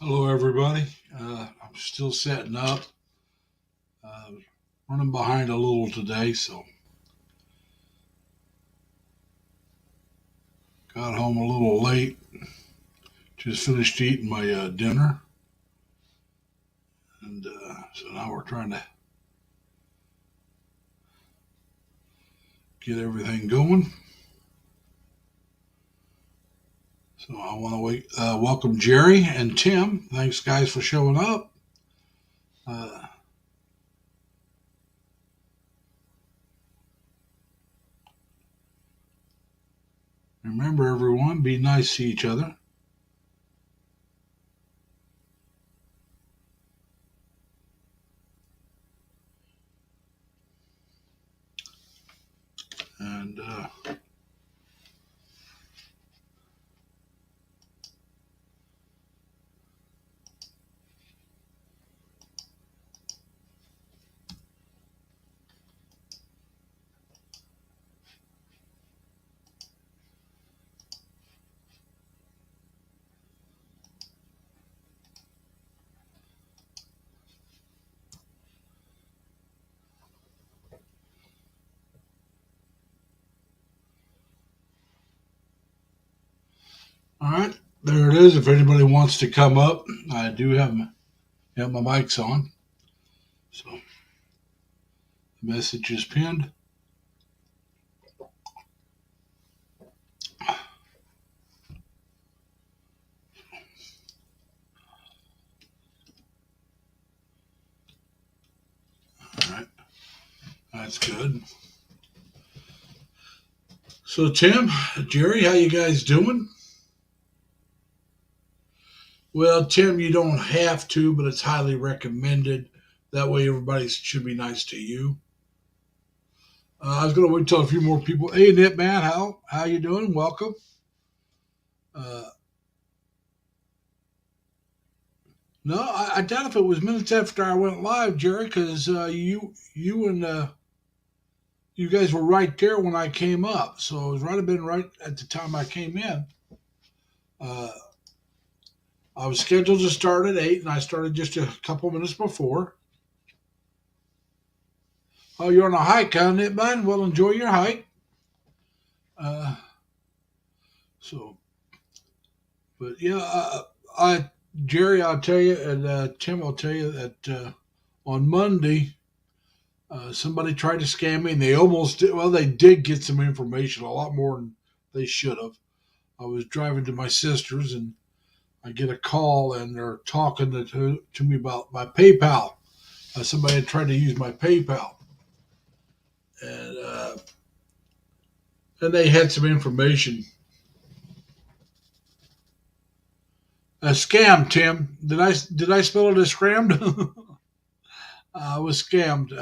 Hello, everybody. I'm still setting up. Uh, Running behind a little today, so got home a little late. Just finished eating my dinner, and so now we're trying to get everything going. So I want to welcome Jerry and Tim. Thanks, guys, for showing up. Uh, Remember, everyone, be nice to each other. And all right, there it is. If anybody wants to come up, I do have my mics on. So the message is pinned. All right, that's good. So Tim, Jerry, how you guys doing? Well, Tim, you don't have to, but it's highly recommended. That way, everybody should be nice to you. I was going to wait until a few more people. Hey, Nip Man, how you doing? Welcome. Uh, no, I doubt if it was minutes after I went live, Jerry, because you and you guys were right there when I came up, so it was right have been right at the time I came in. Uh, I was scheduled to start at 8, and I started just a couple minutes before. Oh, you're on a hike, huh, Nip Man? Well, enjoy your hike. Uh, so, but yeah, I Jerry, I'll tell you, and Tim, I'll tell you that on Monday, somebody tried to scam me, and they almost did. Well, they did get some information, a lot more than they should have. I was driving to my sister's, and I get a call, and they're talking to me about my PayPal. Somebody had tried to use my PayPal, and and they had some information. A scam, Tim. Did I spell it as scrammed? I was scammed.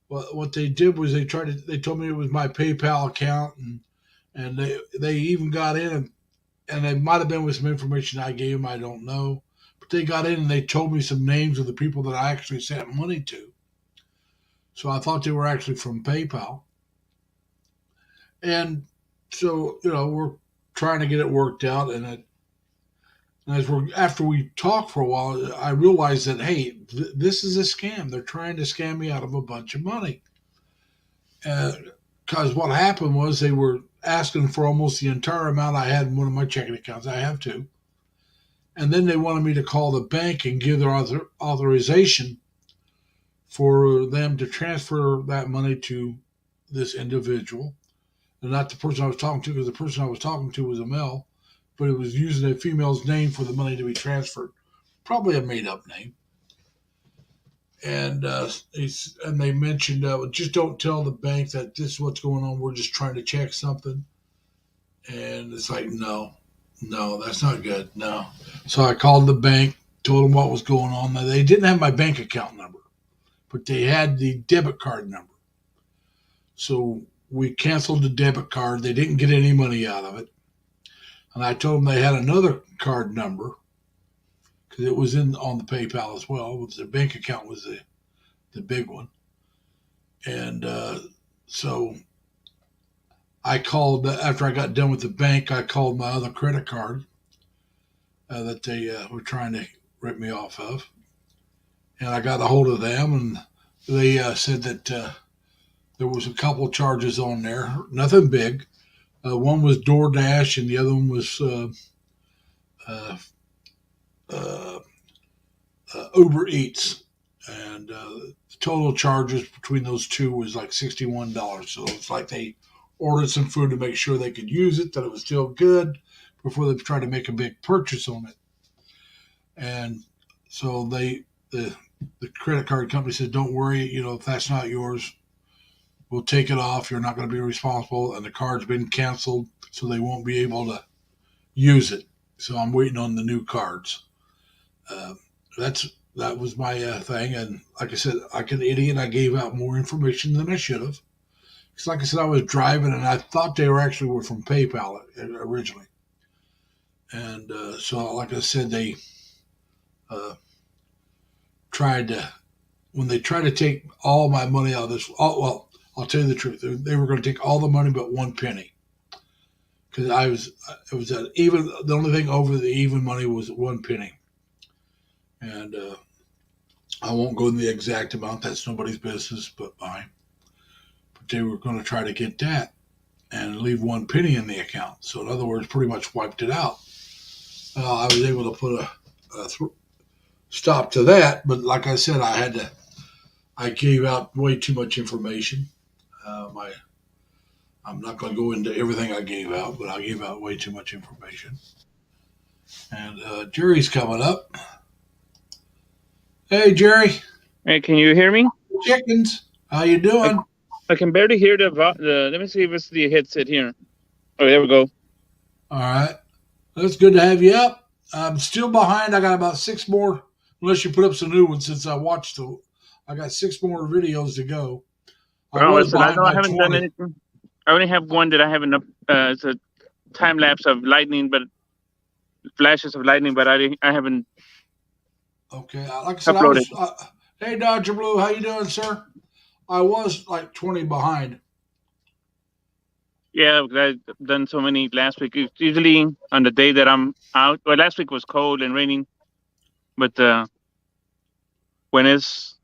What they did was they told me it was my PayPal account, and they even got in, and they might have been with some information I gave them. I don't know, but they got in and they told me some names of the people that I actually sent money to. So I thought they were actually from PayPal, and so we're trying to get it worked out, and as we're after we talked for a while, I realized that hey, this is a scam. They're trying to scam me out of a bunch of money. Because what happened was they were asking for almost the entire amount I had in one of my checking accounts. I have two. And then they wanted me to call the bank and give their authorization for them to transfer that money to this individual. And not the person I was talking to, because the person I was talking to was a male, but it was using a female's name for the money to be transferred. Probably a made up name. And they mentioned just don't tell the bank that this is what's going on. We're just trying to check something. And it's like, no, no, that's not good. No. So I called the bank, told them what was going on. Now, they didn't have my bank account number, but they had the debit card number. So we canceled the debit card. They didn't get any money out of it. And I told them they had another card number because it was in on the PayPal as well. The bank account was the big one. And so I called after I got done with the bank. I called my other credit card, that they were trying to rip me off of. And I got a hold of them, and they said that there was a couple of charges on there, nothing big. One was DoorDash, and the other one was uh, uh, Uber Eats. And the total charges between those two was like $61. So it's like they ordered some food to make sure they could use it, that it was still good before they tried to make a big purchase on it. And so the credit card company said, "Don't worry, if that's not yours, we'll take it off. You're not going to be responsible." And the card's been canceled, so they won't be able to use it. So I'm waiting on the new cards. Uh, that was my thing. And like I said, like an idiot, I gave out more information than I should have. Because like I said, I was driving, and I thought they were from PayPal originally. And so, like I said, they uh, tried to when they tried to take all my money out of this. Well, I'll tell you the truth. They were going to take all the money but one penny, because it was at even. The only thing over the even money was one penny, and I won't go into the exact amount. That's nobody's business but mine. But they were going to try to get that and leave one penny in the account. So in other words, pretty much wiped it out. I was able to put a stop to that, but like I said, I gave out way too much information. I'm not going to go into everything I gave out, but I gave out way too much information. And Jerry's coming up. Hey, Jerry. Hey, can you hear me? Chickens. How you I, doing? I can barely hear the. Let me see if it's the headset here. Oh, there we go. All right. That's good to have you up. I'm still behind. I got about six more, unless you put up some new ones since I watched the. I got six more videos to go. I Oh, was listen, I behind know I by haven't done 20. anything. I only have one that I haven't up. It's a time lapse of lightning, but flashes of lightning, but I haven't Okay. Like I said, I uploaded. was. Hey, Dodger Blue, how you doing, sir? I was like 20 behind. Yeah, because I've done so many last week. It's usually on the day that I'm out. Well, last week was cold and raining, but when it's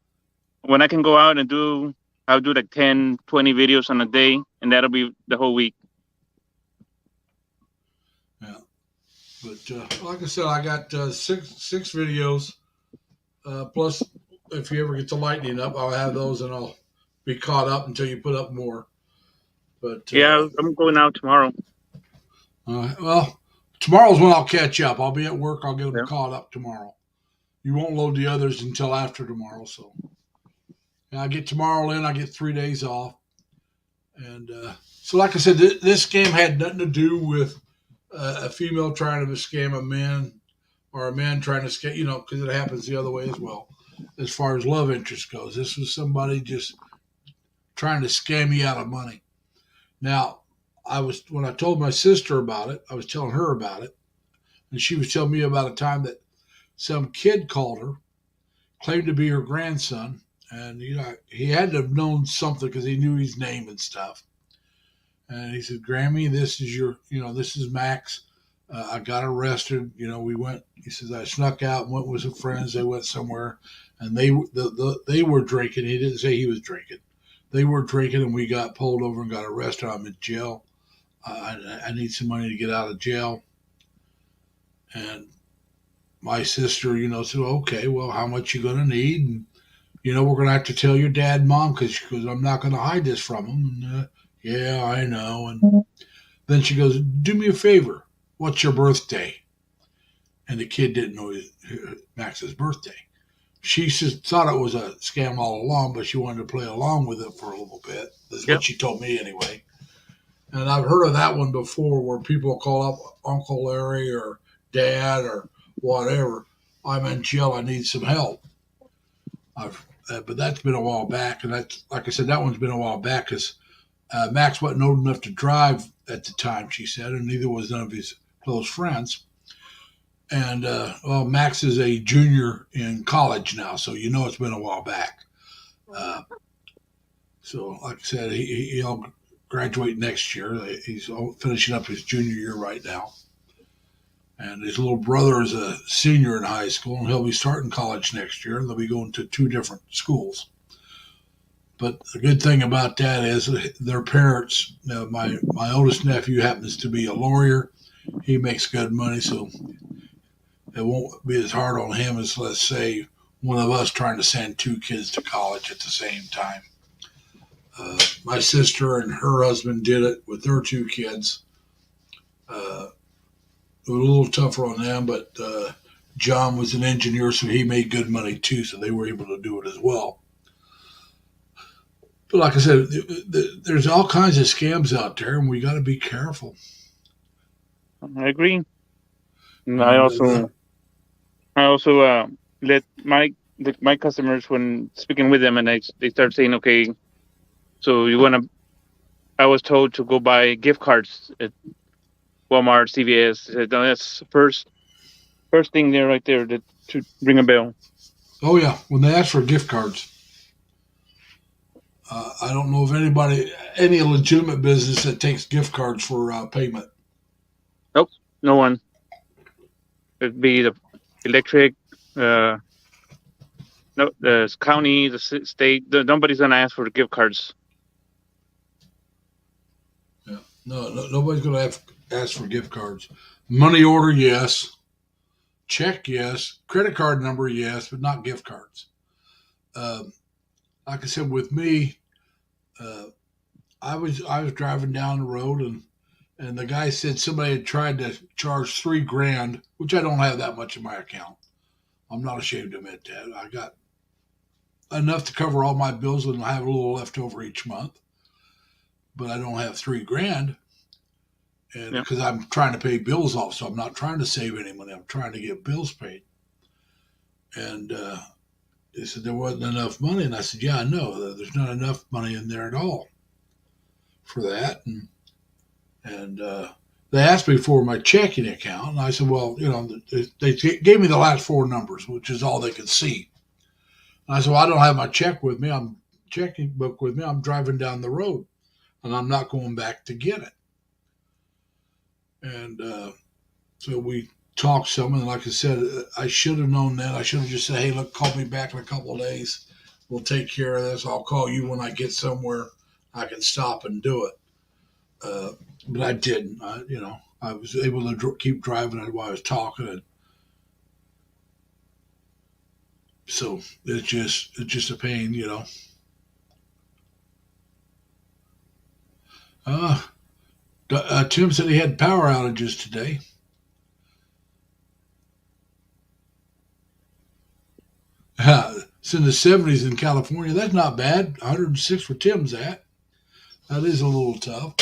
when I can go out and I'll do like 10, 20 videos on a day, and that'll be the whole week. Yeah. But like I said, I got six videos. Plus, if you ever get the lightning up, I'll have those, and I'll be caught up until you put up more. But Yeah, I'm going out tomorrow. well, tomorrow's when I'll catch up. I'll be at work. I'll get them Yeah. caught up tomorrow. You won't load the others until after tomorrow. So and I get tomorrow in. I get 3 days off, and so like I said, this game had nothing to do with a female trying to scam a man or a man trying to scam. Because it happens the other way as well. As far as love interest goes, this was somebody just trying to scam me out of money. Now, when I told my sister about it, I was telling her about it, and she was telling me about a time that some kid called her, claimed to be her grandson, and he had to have known something because he knew his name and stuff. And he said, "Grammy, this is Max. I got arrested. We went." He says, "I snuck out and went with some friends. They went somewhere, and they were drinking. He didn't say he was drinking. They were drinking, and we got pulled over and got arrested. I'm in jail. I need some money to get out of jail." And my sister, said, "Okay, well, how much you gonna need?" And we're gonna have to tell your dad and mom because I'm not gonna hide this from them. And yeah, I know. And then she goes, "Do me a favor. What's your birthday?" And the kid didn't know Max's birthday. She just thought it was a scam all along, but she wanted to play along with it for a little bit. That's Yep. what she told me anyway. And I've heard of that one before where people call up Uncle Larry or Dad or whatever. "I'm in jail. I need some help." But that's been a while back. And that's, like I said, that one's been a while back because Max wasn't old enough to drive at the time, she said, and neither was none of his close friends. And, well, Max is a junior in college now, so it's been a while back. Uh, so, like I said, he'll graduate next year. He's finishing up his junior year right now. And his little brother is a senior in high school, and he'll be starting college next year. They'll be going to two different schools. But the good thing about that is their parents. My oldest nephew happens to be a lawyer. He makes good money, so it won't be as hard on him as, let's say, one of us trying to send two kids to college at the same time. My sister and her husband did it with their two kids. Uh, it was a little tougher on them, but John was an engineer, so he made good money too, so they were able to do it as well. But like I said, there's all kinds of scams out there, and we got to be careful. I agree. And I And also I also let my customers, when speaking with them, and they start saying, okay, so you want to? I was told to go buy gift cards at Walmart, CVS. I said, no, that's first thing there, right there, that to ring a bell. oh yeah, when they ask for gift cards, I don't know of any legitimate business that takes gift cards for payment. Nope, no one. It'd be the electric, uh, no, the county, the state. Nobody's gonna ask for gift cards. Yeah, nobody's going to have ask for gift cards. Money order, yes. Check, yes. Credit card number, yes, but not gift cards. Um, like I said, with me, uh, I was driving down the road and the guy said somebody had tried to charge $3,000, which I don't have that much in my account. I'm not ashamed to admit that. I got enough to cover all my bills and I have a little left over each month, but I don't have $3,000. And Yeah, because I'm trying to pay bills off, so I'm not trying to save any money. I'm trying to get bills paid. And they said there wasn't enough money, and I said, "Yeah, I know. There's not enough money in there at all for that." And they asked me for my checking account, and I said, "Well, they gave me the last four numbers, which is all they could see." And I said, "Well, I don't have my check with me. I'm checking book with me. I'm driving down the road, and I'm not going back to get it." And so we talked some, and like I said, I should have known that. I should have just said, "Hey, look, call me back in a couple of days. We'll take care of this. I'll call you when I get somewhere I can stop and do it." But I didn't. I was able to keep driving while I was talking, and so it's just a pain. Uh, Tim said he had power outages today. It's in the 70s in California. That's not bad. 106 where Tim's at. That is a little tough.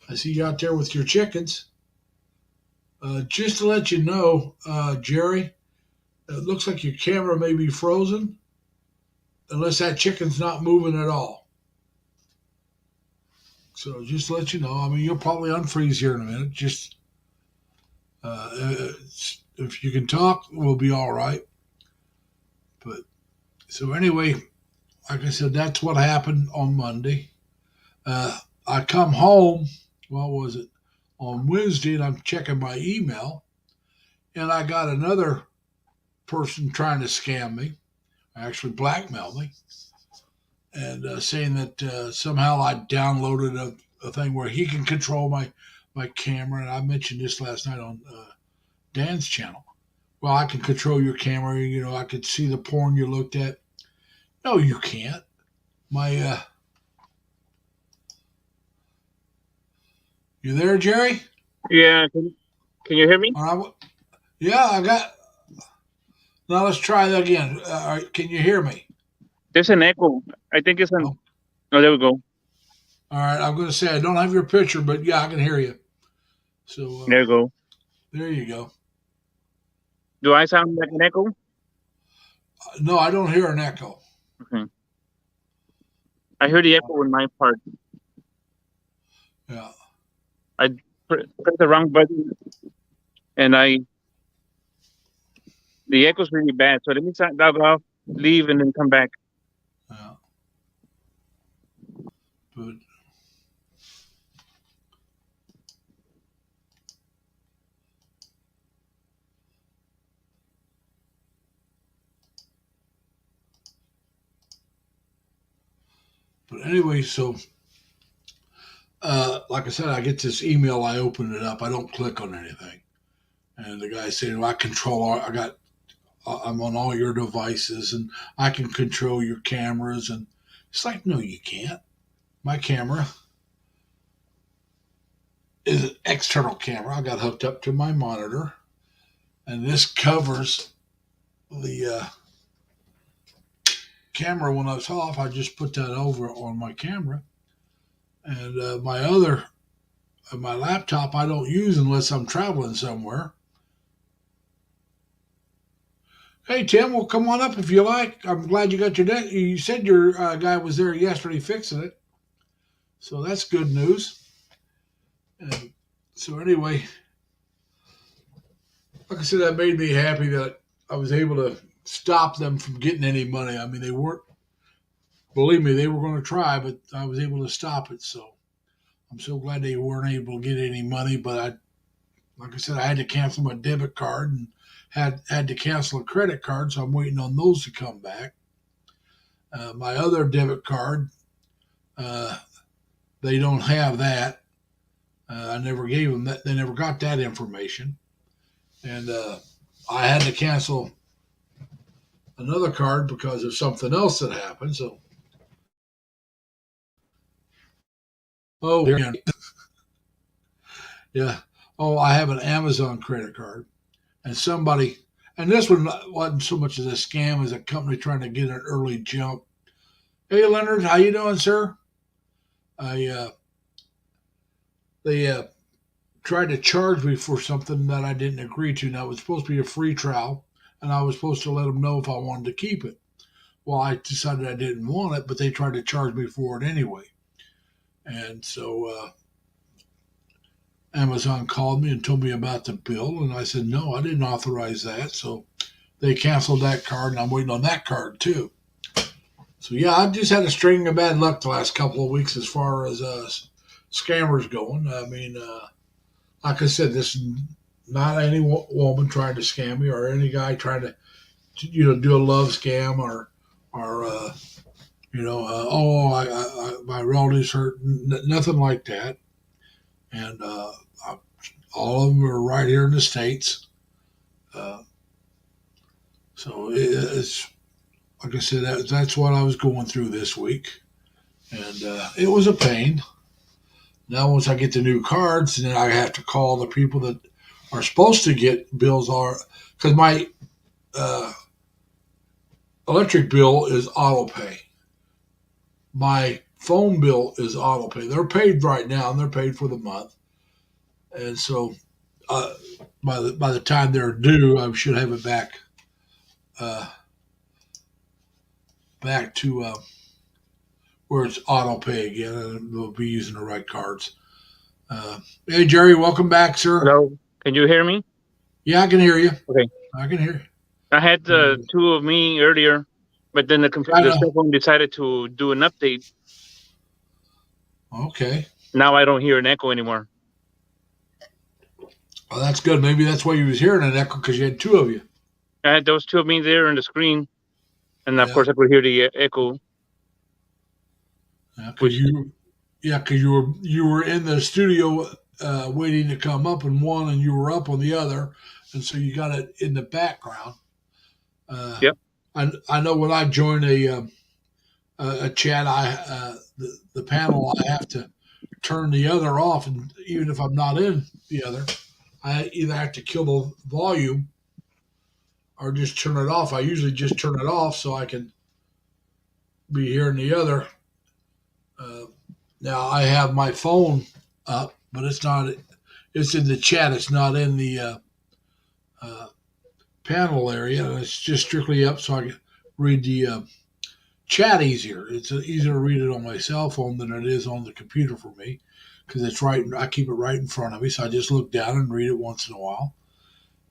I see you out there with your chickens. Just to let you know, Jerry, it looks like your camera may be frozen unless that chicken's not moving at all. So just to let you know, I mean, you'll probably unfreeze here in a minute. Just if you can talk, we'll be all right. But so anyway, like I said, that's what happened on Monday. Uh, I come home. What was it? On Wednesday, and I'm checking my email, and I got another person trying to scam me, actually blackmail me, and saying that somehow I downloaded a thing where he can control my camera. And I mentioned this last night on Dan's channel. Well, I can control your camera. I could see the porn you looked at. No, you can't. My, you there, Jerry? yeah. Can you hear me? All right. Yeah, I got. Now let's try that again. All right, can you hear me? There's an echo. I think it's an. Oh, Oh, there we go. all right. I'm going to say I don't have your picture, but yeah, I can hear you. So There we go. there you go. Do I sound like an echo? No, I don't hear an echo. Okay. I heard the echo in my part. Yeah. I pressed the wrong button, and the echo's really bad. So let me log off, leave, and then come back. Yeah. But But anyway, so like I said, I get this email. I open it up. I don't click on anything, and the guy saying, "Well, I control. I got. I'm on all your devices, and I can control your cameras." And it's like, no, you can't. My camera is an external camera. I got hooked up to my monitor, and this covers the camera when I was off. I just put that over on my camera, and my laptop I don't use unless I'm traveling somewhere. Hey Tim, well come on up if you like. I'm glad you got your deck. You said your guy was there yesterday fixing it, so that's good news. And so anyway, like I said, that made me happy that I was able to stop them from getting any money. I mean, they weren't. Believe me, they were going to try, but I was able to stop it. So I'm so glad they weren't able to get any money. But like I said, I had to cancel my debit card and had to cancel a credit card, so I'm waiting on those to come back. My other debit card, uh, they don't have that. I never gave them that. They never got that information, and I had to cancel another card because of something else that happened. So, oh, yeah. Oh, I have an Amazon credit card, and somebody, and this one wasn't so much as a scam as a company trying to get an early jump. Hey, Leonard, how you doing, sir? I They tried to charge me for something that I didn't agree to. Now it was supposed to be a free trial, and I was supposed to let them know if I wanted to keep it. Well, I decided I didn't want it, but they tried to charge me for it anyway. And so Amazon called me and told me about the bill, and I said no, I didn't authorize that. So they canceled that card, and I'm waiting on that card too. So yeah, I've just had a string of bad luck the last couple of weeks as far as scammers going. I mean, like I said, this is not any woman trying to scam me or any guy trying to do a love scam or my relatives hurt. Nothing like that. And all of them are right here in the states. Uh, so it's like I said, that's what I was going through this week, and it was a pain. Now, once I get the new cards, then I have to call the people that are supposed to get bills are because my uh, electric bill is auto pay. My phone bill is auto pay. They're paid right now, and they're paid for the month. And so, uh, by the time they're due, I should have it uh, back to where it's auto pay again, and we'll be using the right cards. Hey Jerry, welcome back, sir. Hello, can you hear me? Yeah, I can hear you. Okay. I can hear I had you. two of me earlier, but then I the know. cell phone decided to do an update. Okay. Now I don't hear an echo anymore. Well, that's good. Maybe that's why you was hearing an echo because you had two of you. I had those two of me there on the screen, and of Yeah, course I could hear the echo. yeah, because Which, you were in the studio waiting to come up in one, and you were up on the other, and so you got it in the background. Uh, yep, I know when I join a chat, the panel I have to turn the other off, and even if I'm not in the other, I either have to kill the volume or just turn it off. I usually just turn it off so I can be hearing the other. Uh, Now I have my phone up, but it's not. It's in the chat. It's not in the uh, panel area. It's just strictly up so I can read the chat easier. It's easier to read it on my cell phone than it is on the computer for me because it's right. I keep it right in front of me, so I just look down and read it once in a while,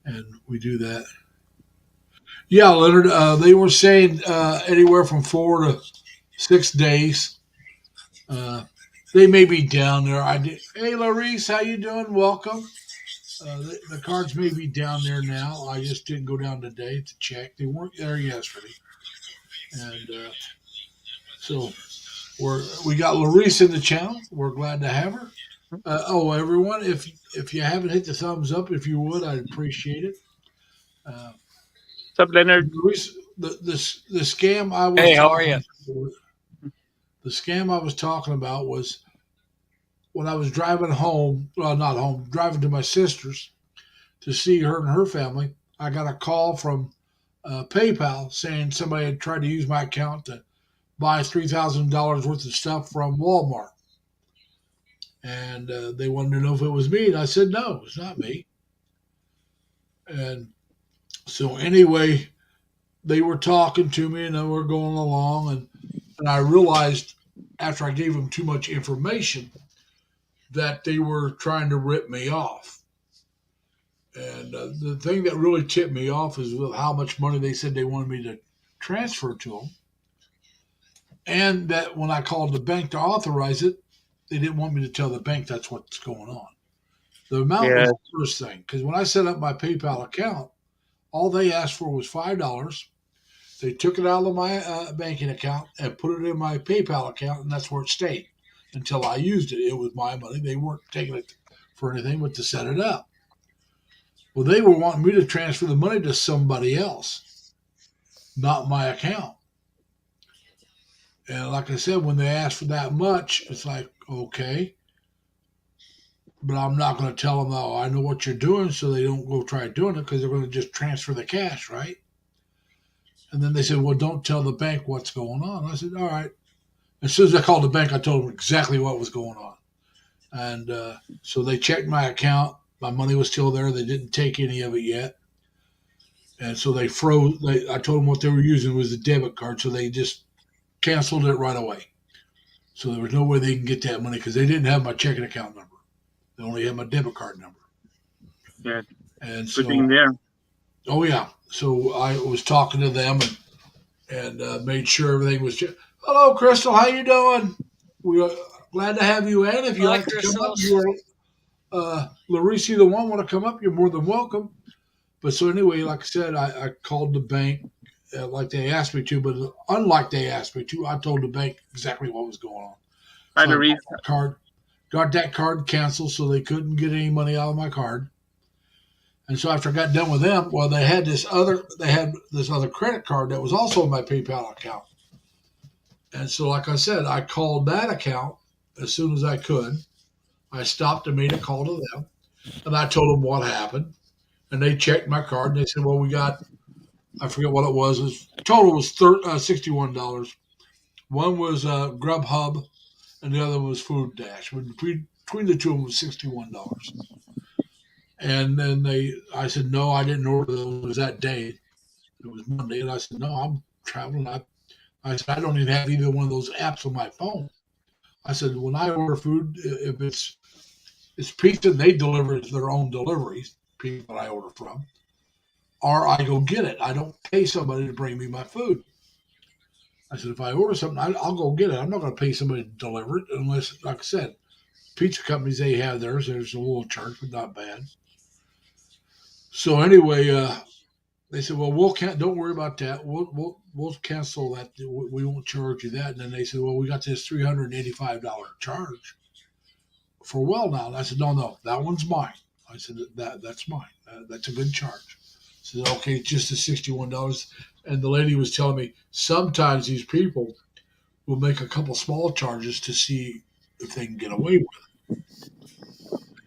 and we do that. Yeah, Leonard. They were saying anywhere from 4 to 6 days. Uh, they may be down there. Hey, Larice, how you doing? Welcome. The cards may be down there now. I just didn't go down today to check. They weren't there yesterday, and so We got Larice in the channel. We're glad to have her. Everyone, if you haven't hit the thumbs up, if you would, I'd appreciate it. Uh, What's up, Leonard? Larice, the scam I was Hey, how are you? talking the scam I was talking about was when I was driving home. Well, not home, driving to my sister's to see her and her family. I got a call from PayPal saying somebody had tried to use my account to buy $3,000 worth of stuff from Walmart. And they wanted to know if it was me. And I said, no, it's not me. And so, anyway, they were talking to me and they were going along. And I realized after I gave them too much information that they were trying to rip me off. And the thing that really tipped me off is how much money they said they wanted me to transfer to them. And that when I called the bank to authorize it, they didn't want me to tell the bank that's what's going on. The amount was Yeah, the first thing because when I set up my PayPal account, all they asked for was $5. They took it out of my banking account and put it in my PayPal account, and that's where it stayed until I used it. It was my money. They weren't taking it for anything but to set it up. Well, they were wanting me to transfer the money to somebody else, not my account. And like I said, when they asked for that much, it's like, okay, but I'm not going to tell them, oh, I know what you're doing, so they don't go try doing it because they're going to just transfer the cash, right? And then they said, well, don't tell the bank what's going on. I said, all right. As soon as I called the bank, I told them exactly what was going on. And so they checked my account. My money was still there. They didn't take any of it yet. And so they froze. I told them what they were using was a debit card, so they just canceled it right away. So there was no way they can get that money because they didn't have my checking account number. They only had my debit card number. yeah. And Good being so, there. oh yeah. So I was talking to them and made sure everything was. Hello, Crystal. How you doing? We are glad to have you in. If you Hi, like to come up, Crystals. you are Larice, the one want to come up. You're more than welcome. But so anyway, like I said, I called the bank like they asked me to, but unlike they asked me to, I told the bank exactly what was going on. Hi, So I Larice. got that card canceled, so they couldn't get any money out of my card. And so after I got done with them, well, they had this other credit card that was also in my PayPal account. And so, like I said, I called that account as soon as I could. I stopped and made a call to them, and I told them what happened. And they checked my card, and they said, "Well, we got I forget what it was. Total was $61. One was Grubhub, and the other was Food Dash. Between the two of them was $61. And then I said, no, I didn't order those. It was that day. It was Monday, and I said, no, I'm traveling. I said, I don't even have either one of those apps on my phone. I said, when I order food, if it's pizza, they deliver their own deliveries, people that I order from, or I go get it. I don't pay somebody to bring me my food. I said, if I order something, I'll go get it. I'm not going to pay somebody to deliver it unless, like I said, pizza companies, they have theirs. There's a little charge, but not bad. So anyway, they said, well, don't worry about that. We'll cancel that. We won't charge you that. And then they said, well, we got this $385 charge for well now. And I said, no, that one's mine. I said, that's mine. That's a good charge. I said, okay, it's just the $61. And the lady was telling me sometimes these people will make a couple small charges to see if they can get away with it.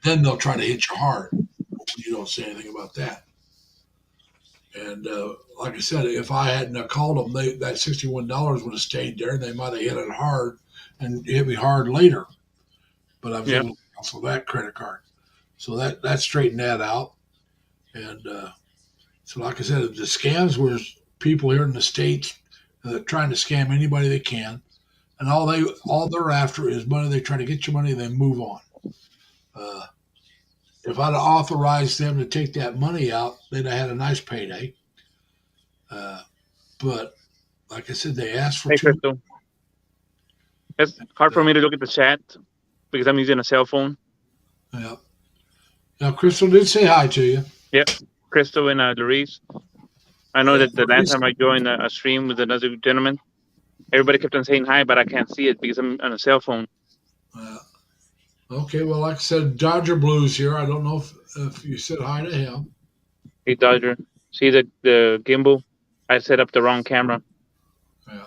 Then they'll try to hit you hard. You don't say anything about that. And like I said, if I hadn't called them, that $61 would have stayed there. And they might have hit it hard and hit me hard later. But I was Yeah. able to cancel that credit card. So that straightened that out. And so, like I said, the scams were people here in the States trying to scam anybody they can. And all they're after is money. They try to get your money and then move on. Uh, if I'd authorized them to take that money out, they'd have had a nice payday. But like I said, they asked for Hey, too Crystal. It's hard for much. me to look at the chat because I'm using a cell phone. Yeah. Now, Crystal did say hi to you. Yep. Crystal and Larice. I know And that the last time I joined a stream with another gentleman, Everybody kept on saying hi, but I can't see it because I'm on a cell phone. Uh, okay, well, like I said, Dodger Blues here. I don't know if you said hi to him. Hey Dodger, see the gimbal? I set up the wrong camera Yeah,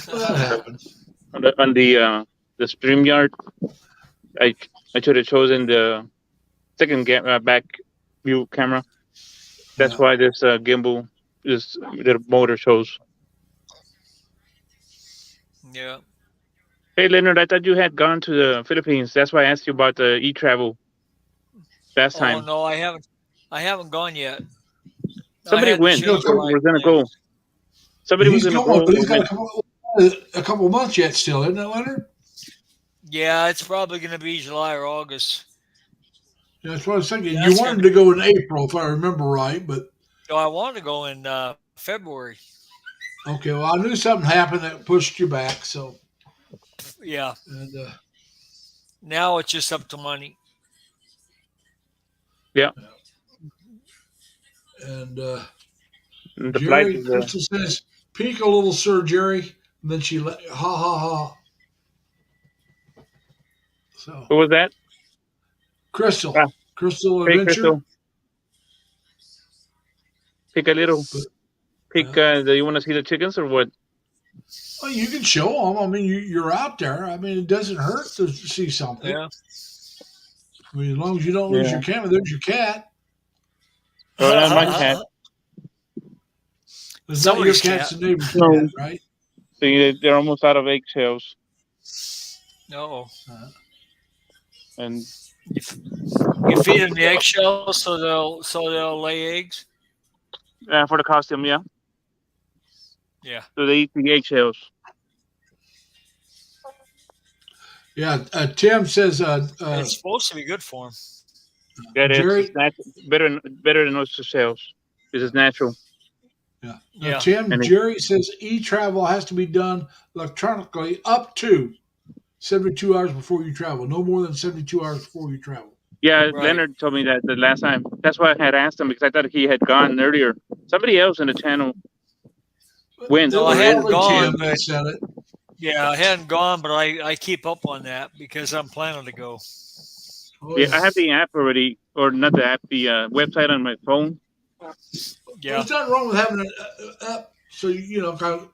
well, that happens. on the StreamYard. I I should have chosen the second back view camera. That's Yeah, why this gimbal is the motor shows. Yeah. Hey Leonard, I thought you had gone to the Philippines. That's why I asked you about the e-travel last Oh time. no, I haven't. I haven't gone yet. I Somebody had to went. he's gonna change come. Somebody my was gonna go. plans. Somebody was He's gonna going, go but or he's got went. a couple months yet still, isn't it, Leonard? Yeah, it's probably going to be July or August. Yeah, that's what I was thinking. You That's going wanted to. to go in April, if I remember right, but Oh, I wanted to go in February. okay. Well, I knew something happened that pushed you back. So, Yeah. and Now it's just up to money. Yeah, and and the flight Jerry is. Crystal says, "Peek a little, Sir Jerry." And then she let ha ha ha. So What was that? Crystal, Ah, Crystal hey Adventure. Crystal, pick a little. But Pick. uh, Do you want to see the chickens or what? well, you can show them. I mean, you're out there. I mean, it doesn't hurt to see something. Yeah. I mean, as long as you don't lose Yeah. your camera, there's your cat. Oh, not my cat. It's not your Somebody's cat, it's cat. the neighbor's cat, No. right? They're almost out of eggshells, No. Uh, and You, f- you feed them the eggshells so they'll lay eggs. for the costume, yeah. Yeah. So they eat the eggshells. yeah. Tim says, It's supposed to be good for them. Yeah, it's Jerry. natural, better than oyster shells. This is natural, Yeah. Yeah. Tim, and Jerry says e-travel has to be done electronically up to 72 hours before you travel. No more than 72 hours before you travel. yeah. Right. Leonard told me that the last time. That's why I had asked him because I thought he had gone earlier. Somebody else in the channel went No, It I was or is hadn't probably gone, Tim going. that but said it. yeah, I hadn't gone, but I keep up on that because I'm planning to go. Oh, Yeah, yeah. I have the app already, or not the app, the website on my phone. Well, Yeah. there's nothing wrong with having it up. So, kind of,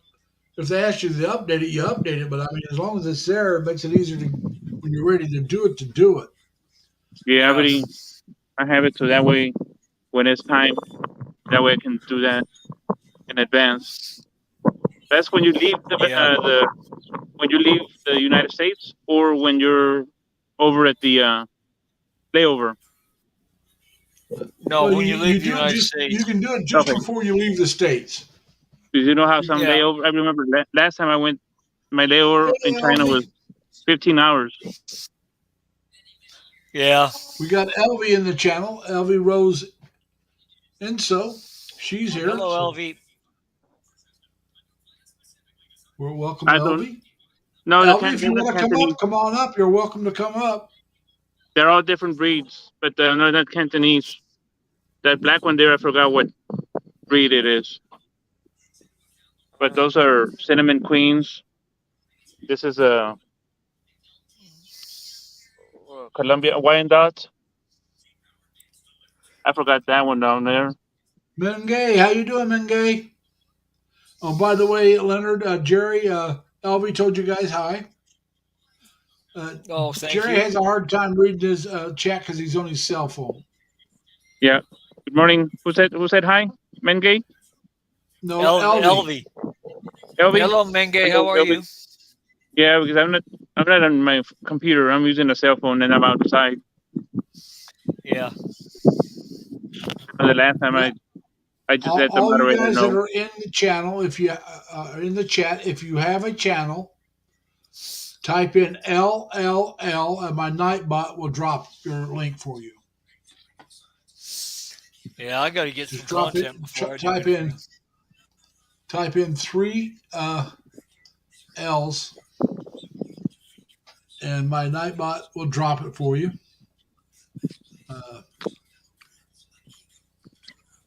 if they ask you to update it, you update it. But I mean, as long as it's there, it makes it easier when you're ready to do it, to do it. Yeah, Yeah. I have it so that way when it's time, that way I can do that in advance. That's when you leave Yeah. the when you leave the United States or when you're over at the layover. No, Well, when you leave you the do it United just you States. can do it just Okay, before you leave the states. because you know how some Yeah. layover. I remember last time I went, my layover Hey, in China was Elvie, 15 hours. Yeah. we got Elvie in the channel. Elvie Rose Enso, she's here, Hello, so LV. we're welcome, I don't Elvie. know the Elvie, if they're you not want to come Cantonese. up, come on up. You're welcome to come up. They're all different breeds, but they're not Cantonese. That black one there, I forgot what breed it is. But those are cinnamon queens. This is a Columbia Wyandotte. I forgot that one down there. Mengay, how you doing, Mengay? Oh, by the way, Leonard, Jerry, Elvie told you guys hi. Uh, Oh, thank Jerry you. has a hard time reading his chat because he's on his cell phone. Yeah. Good morning. Who said hi? Mengay? No, Elvie. LV. Elvi? Hello, Menge. How Hello, are Elvi. you? Yeah, because I'm not on my computer. I'm using a cell phone and I'm outside. Yeah. And the last time Yeah, I just let the all you moderator guys that know. are in the channel, if you are in the chat, if you have a channel, type in LLL and my Nightbot will drop your link for you. Yeah, I got to get some Just drop it. content before I do Type in anything. three L's, and my Nightbot will drop it for you. Uh,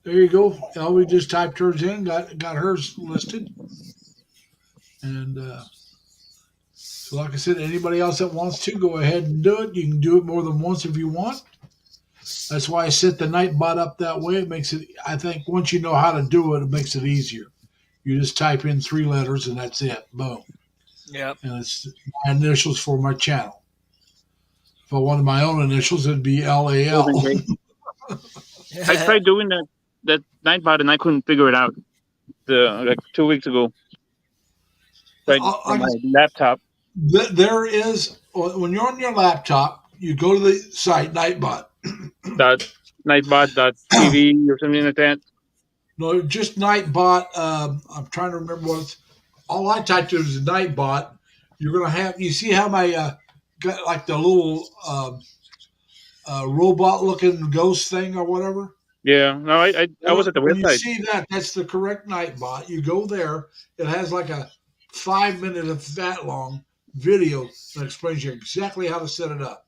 there you go. Elvie just typed hers in, got hers listed. And so, like I said, anybody else that wants to go ahead and do it, you can do it more than once if you want. That's why I set the Nightbot up that way. It makes it. I think once you know how to do it, it makes it easier. You just type in 3 letters and that's it. Boom. Yep. And it's my initials for my channel. If I wanted my own initials, it'd be That would have been LAL. great. I tried doing that Nightbot and I couldn't figure it out. Like 2 weeks ago, tried on Like my laptop. there is when you're on your laptop, you go to the site Nightbot. Dot Nightbot.tv or something like that. No, just Nightbot. I'm trying to remember what it's. All I typed in was Nightbot. You're gonna have. You see how my got like the little robot looking ghost thing or whatever. Yeah, no, I was Well, at the when you website. see that, that's the correct Nightbot. You go there. It has like a 5 minute of that long video that explains you exactly how to set it up.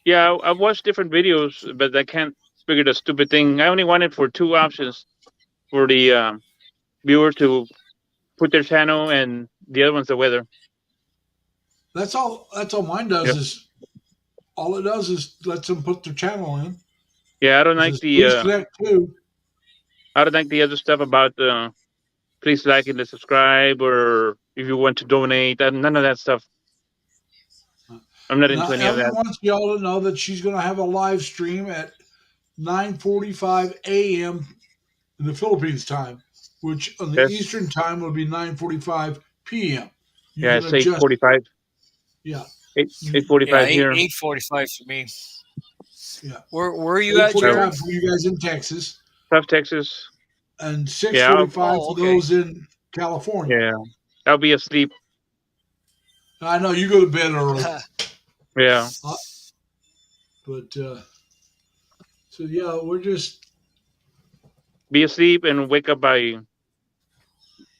Yeah, I've watched different videos, but I can't figure the stupid thing. I only wanted for two options for the viewer to put their channel, and the other one's the weather. That's all. That's all mine does Yep. is all it does is lets them put their channel in. Yeah, It says please connect to. I don't like the other stuff about please like and subscribe, or if you want to donate. None of that stuff. I'm not Now, into any of Evan that. wants y'all to know that she's going to have a live stream at 9:45 a.m. in the Philippines time, which on the Yes. Eastern time will be 9:45 p.m. You Yeah, can it's adjust. 8:45. Yeah. 8:45 here. 8:45 for me. Yeah. Where are you at, Jerry? 8:45 for you guys in Texas, South Texas. and Yeah, 6:45 for okay. those in California. Yeah, I'll be asleep. I know you go to bed early, Yeah, but so yeah, we're just. be asleep and wake up by. I'm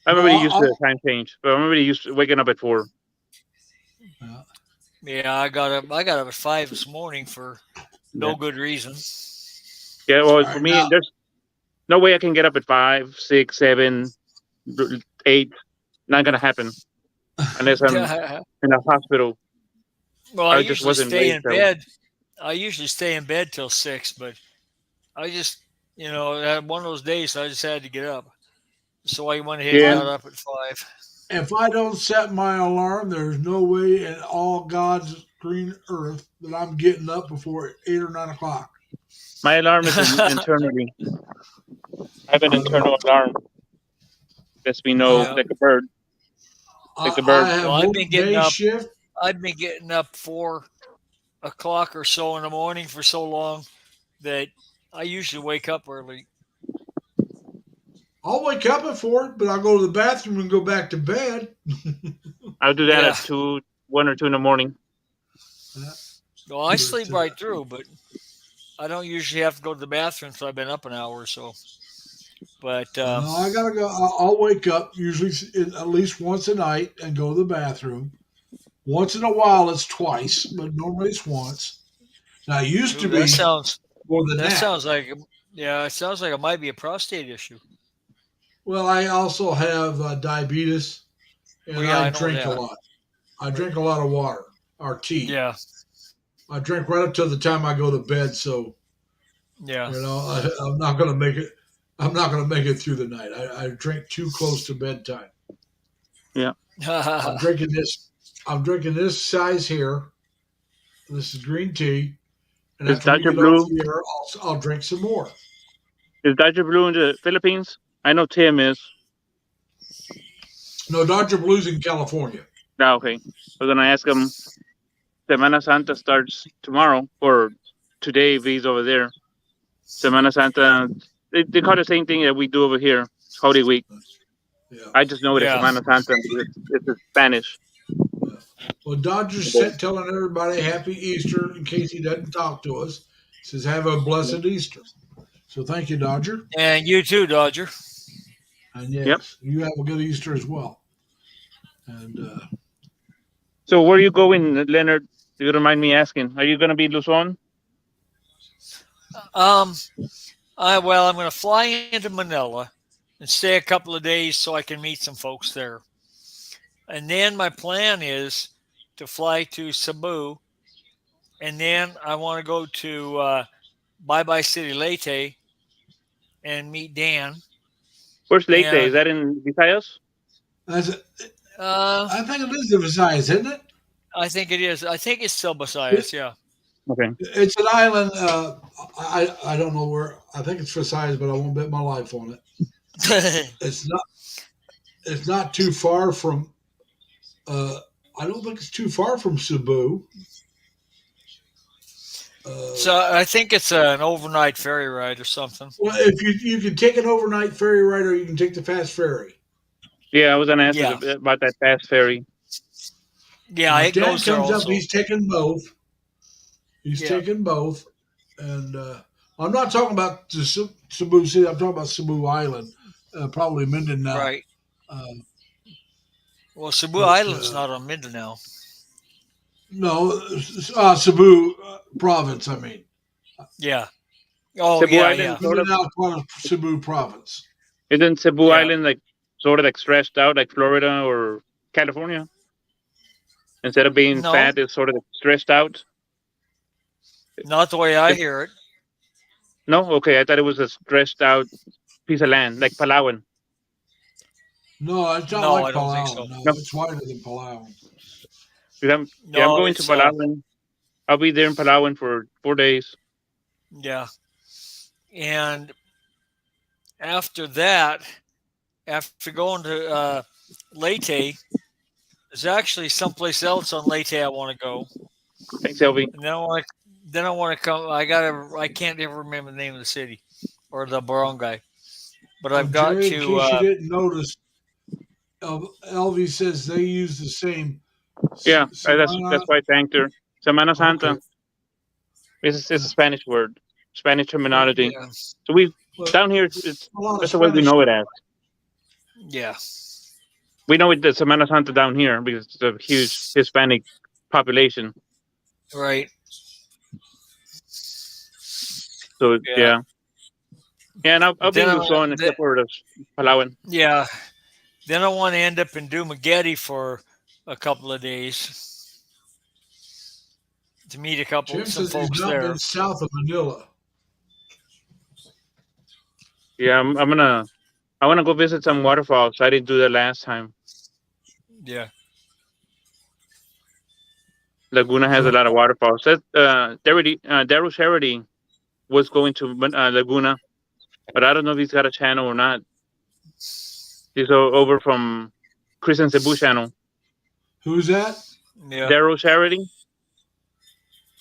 No, already used to the time change, but I'm already used to waking up at 4. Yeah, I got up at 5 this morning for no Yeah. good reason. Yeah, well, All for right, me, now, there's no way I can get up at 5, 6, 7, 8. Not gonna happen unless I'm in a hospital. Well, I I just usually wasn't stay raised in that way. bed. I usually stay in bed till 6, but I just, had one of those days I just had to get up. So I went ahead and Yeah, got up at 5. if I don't set my alarm, there's no way in all God's green earth that I'm getting up before 8 or 9 o'clock. my alarm is internally. I have an But internal alarm. Lets me know, Yeah. like a bird, like the I bird. have Well, I've worked been getting day up. shift. I've been getting up 4 o'clock or so in the morning for so long that I usually wake up early. I'll wake up at 4, but I'll go to the bathroom and go back to bed. I'll do that Yeah. at 1 or 2 in the morning. Well, I sleep But, right through, but I don't usually have to go to the bathroom until I've been up an hour or so. But no, I gotta go. I'll wake up usually at least once a night and go to the bathroom. Once in a while, it's twice, but normally it's once. Now, it used to ooh, be that sounds more than that that. sounds like it sounds like it might be a prostate issue. Well, I also have diabetes, and Well, yeah, I I know drink a that. lot. I drink a lot of water or tea. Yeah, I drink right up to the time I go to bed, so yeah. I'm not gonna make it. I'm not gonna make it through the night. I drink too close to bedtime. Yeah. I'm drinking this. I'm drinking this size here. This is green tea, and Is after we Dodger get off Blue? the air, I'll drink some more. Is Dodger Blue in the Philippines? I know Tim is. No, Dr. Blue's in California. Ah, okay. I was gonna ask him. Semana Santa starts tomorrow or today if he's over there. Semana Santa. They call the same thing that we do over here. Holy Week. Yeah. I just know it as Yeah. Semana Santa because it's in Spanish. Well, Dodger's telling everybody Happy Easter in case he doesn't talk to us. He says, have a blessed Easter. So thank you, Dodger. And you too, Dodger. And yes, Yep. you have a good Easter as well. And So where are you going, Leonard? You don't mind me asking? Are you gonna be Luzon? I'm going to fly into Manila, and stay a couple of days so I can meet some folks there. And then my plan is to fly to Cebu, and then I want to go to Bye Bye City Leyte and meet Dan. Where's Leyte? Is And that in Visayas? That's, uh, I think it is the Visayas, isn't it? I think it is. I think it's still it? Basias. Yeah. Okay. It's an island. I don't know where. I think it's Visayas, but I won't bet my life on it. It's not. It's not too far from. Uh, I don't think it's too far from Cebu. Uh, So I think it's an overnight ferry ride or something. well, if you can take an overnight ferry ride, or you can take the fast ferry. Yeah, I was gonna ask Yeah. about that fast ferry. Yeah, Now, if it Dan goes there comes up, also. he's taking both. He's Yeah. taking both, and I'm not talking about the Cebu City. I'm talking about Cebu Island, probably Mindanao. Right. Uh, Well, Cebu but Island's not on Mindanao. no, Cebu province. I mean, Yeah. Oh, Cebu yeah, Island, yeah. sort of. Mindanao is part of Cebu province. Isn't Cebu Yeah. Island like sort of like stretched out, like Florida or California? Instead of being No, fat, it's sort of stretched out. not the way I It, hear it. no, okay. I thought it was a stretched out piece of land, like Palawan. No, it's not No, like I don't think Palau. so. No, No, it's wider than Palau. because I'm No, going to it's Palawan. I'll be there in Palawan for 4 days. yeah. And after that, after going to Leyte, there's actually someplace else on Leyte I want to go. Thanks, LV. And then I want to come. I can't ever remember the name of the city or the barangay, but I've got Jerry, in to. case you didn't notice, Elvie says they use the same Yeah, Semana. that's why I thanked her. Semana Okay, Santa. It's a uh, Spanish word, Spanish terminology. Yeah, So we well, down here, it's a lot of that's the way we Spanish. know it as. yeah, We know it the Semana Santa down here because it's a huge Hispanic population. right. So Yeah. yeah, yeah, and I'll be Then in I Luzon want. except for the Palawan. Yeah. Then I want to end up in Dumaguete for a couple of days to meet Jim some says he's folks not been there. south of Manila. Yeah, I want to go visit some waterfalls. I didn't do that last time. Yeah. Laguna has a So, lot of waterfalls. That Daryl Charity was going to Laguna, but I don't know if he's got a channel or not. He's over from Chris and Cebu channel. who's that? Yeah. Daryl Charity.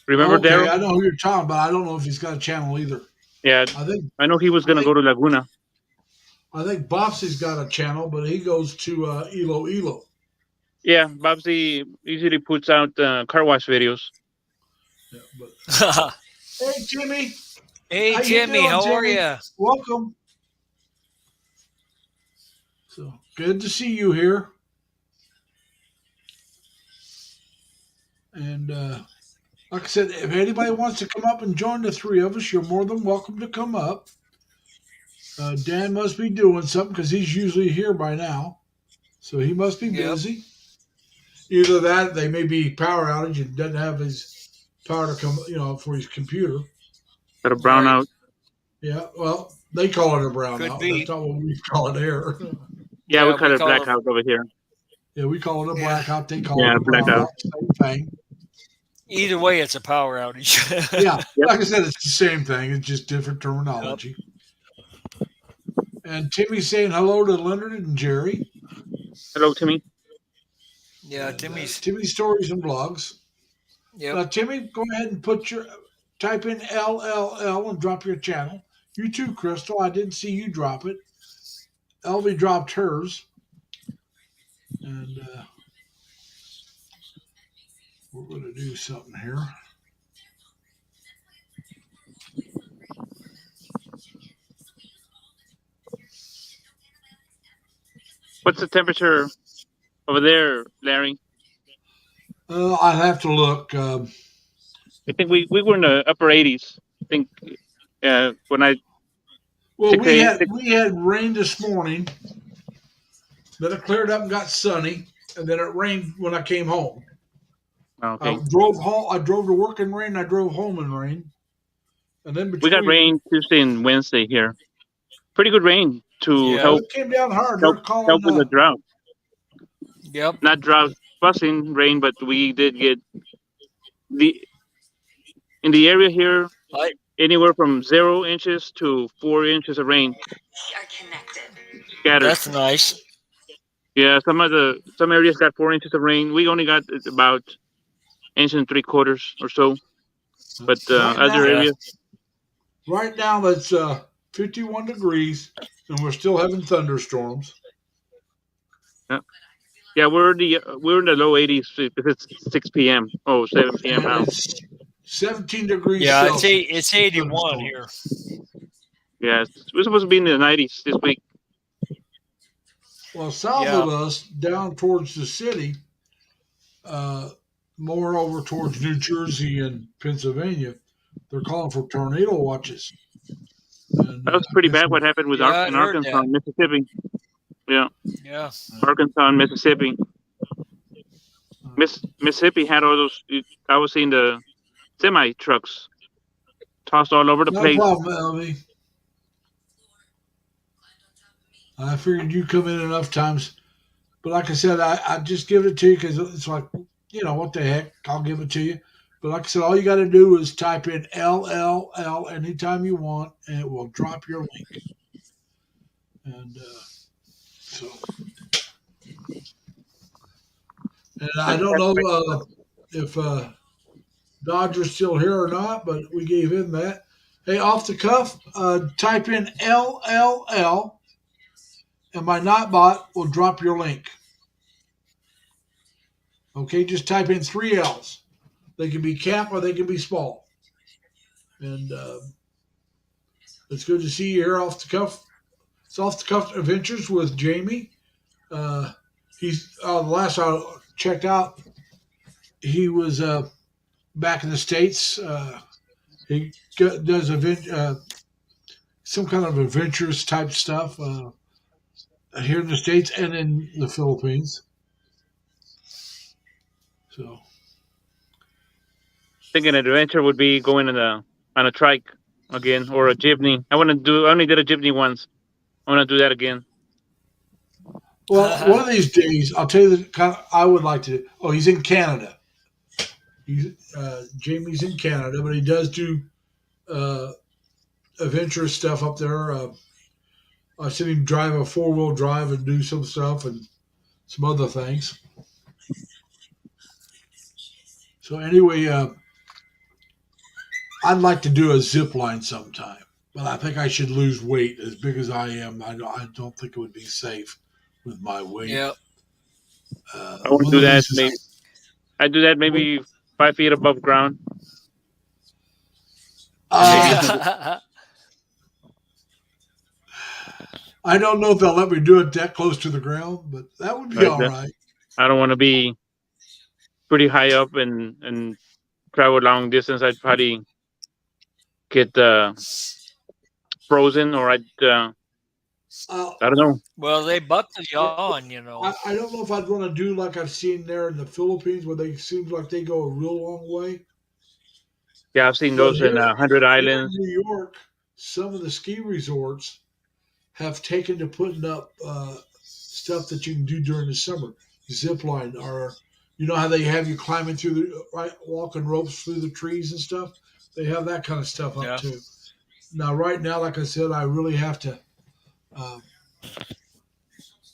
Remember Okay, Daryl? I know who you're talking about. I don't know if he's got a channel either. Yeah, I think I know he was I gonna think go to Laguna. I think Bopsy's got a channel, but he goes to Iloilo. Yeah, Babsy usually puts out car wash videos. Yeah, but hey, Jimmy, Hey, how you Jimmy, doing, how are Jimmy? you? Welcome. So good to see you here. And like I said, if anybody wants to come up and join the three of us, you're more than welcome to come up. Dan must be doing something because he's usually here by now, so he must be Yep. busy. Either that, they may be power outage and doesn't have his power to come, for his computer. Got a Right. brownout. Yeah, well, they call it a Could brownout. That's be. not what we call it here. Yeah, we Yeah, call we it call it. blackout over here. Yeah, we call it a Yeah. blackout. They call Yeah, it a blackout. brownout. Same thing. Either way, it's a power outage. Yeah, Yep. like I said, it's the same thing. It's just different Yep. terminology. And Timmy's saying hello to Leonard and Jerry. Hello, Timmy. Yeah, And, Timmy's. Timmy's stories and blogs. Yep. Now, Timmy, go ahead and type in LLL and drop your channel. You too, Crystal. I didn't see you drop it. Elvie dropped hers. And we're going to do something here. What's the temperature over there, Larry? I'll have to look. I think we were in the upper 80s. I think when I Well, 6 a 6. we had rain this morning. Then it cleared up and got sunny, and then it rained when I came home. I Okay. drove home. I drove to work in rain. I drove home in rain, and then We got between, rain Tuesday and Wednesday here. Pretty good rain to Yeah. well, help it came down hard. They're help calling. help with the drought. Yep. Not drought busting rain, but we did get the in the area here I, anywhere from 0 inches to 4 inches of rain scattered. that's nice. Yeah, some areas got 4 inches of rain. We only got about inch and 3/4 or so. But Right other now, Yeah. areas, it's 51 degrees, and we're still having thunderstorms, yeah, yeah, we're in the low 80s because it's 6 p.m. Oh, 7 p.m. and now. it's 17 degrees Yeah. Celsius It's with 81 here. thunderstorms. Yeah, we're supposed to be in the 90s this week. Well, south Yeah. of us, down towards the city, uh, more over towards New Jersey and Pennsylvania, they're calling for tornado watches. And That was I pretty guess bad what happened with Yeah. I in heard Arkansas that. and Mississippi. Yeah, Yeah. Arkansas and Mississippi. Mississippi had all those. I was seeing the semi trucks tossed all over the not a place. problem, Elvie. I figured you come in enough times. But like I said, I just give it to you because it's like, what the heck? I'll give it to you. But like I said, all you got to do is type in LLL anytime you want, and it will drop your link. And so, and I don't know if Dodger's still here or not, but we gave him that. Hey, off the cuff, type in LLL, and my Nightbot will drop your link. Okay, just type in three L's. They can be cap or they can be small. And it's good to see you here off the cuff. It's off the cuff adventures with Jamie. He's the last I checked out, he was back in the States. He does some kind of adventurous type stuff here in the States and in the Philippines. So, Thinking an adventure would be going on a trike again or a jeepney. I only did a jeepney once. I want to do that again. well, one of these days, I'll tell you the kind of, I would like to do. Oh, he's in Canada. Jamie's in Canada, but he does do uh, adventurous stuff up there. I've seen him drive a 4-wheel drive and do some stuff and some other things. So anyway, I'd like to do a zip line sometime, but I think I should lose weight. As big as I am, I don't think it would be safe with my weight. Yeah. I want to One do of the that. reasons Maybe I do that maybe 5 feet above ground. I don't know if they'll let me do it that close to the ground, but that would be Right, all right. I don't want to be pretty high up and travel long distance. I'd probably get frozen, or I don't know. Well, they buckled you on, you know. I don't know if I'd want to do like I've seen there in the Philippines, where they seems like they go a real long way. Yeah, I've seen But those in 100 here in Islands. New York, some of the ski resorts have taken to putting up stuff that you can do during the summer. Zip line, or how they have you climbing through walking ropes through the trees and stuff. They have that kind of stuff up Yeah. too. Now, right now, like I said, I really have to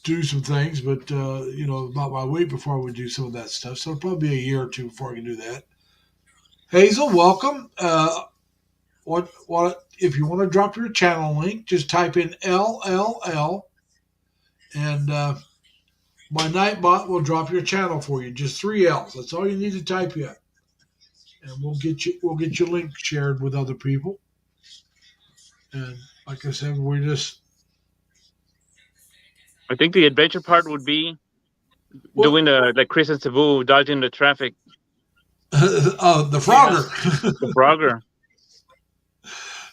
do some things, but about my weight before I would do some of that stuff. So it'll probably be a year or two before I can do that. Hazel, welcome. What if you want to drop your channel link? Just type in LLL, and my Nightbot will drop your channel for you. Just 3 L's. That's all you need to type in, and we'll get your link shared with other people. And like I said, we're just. I think the adventure part would be doing like Chris and Cebu, dodging the traffic. The Frogger. The Frogger.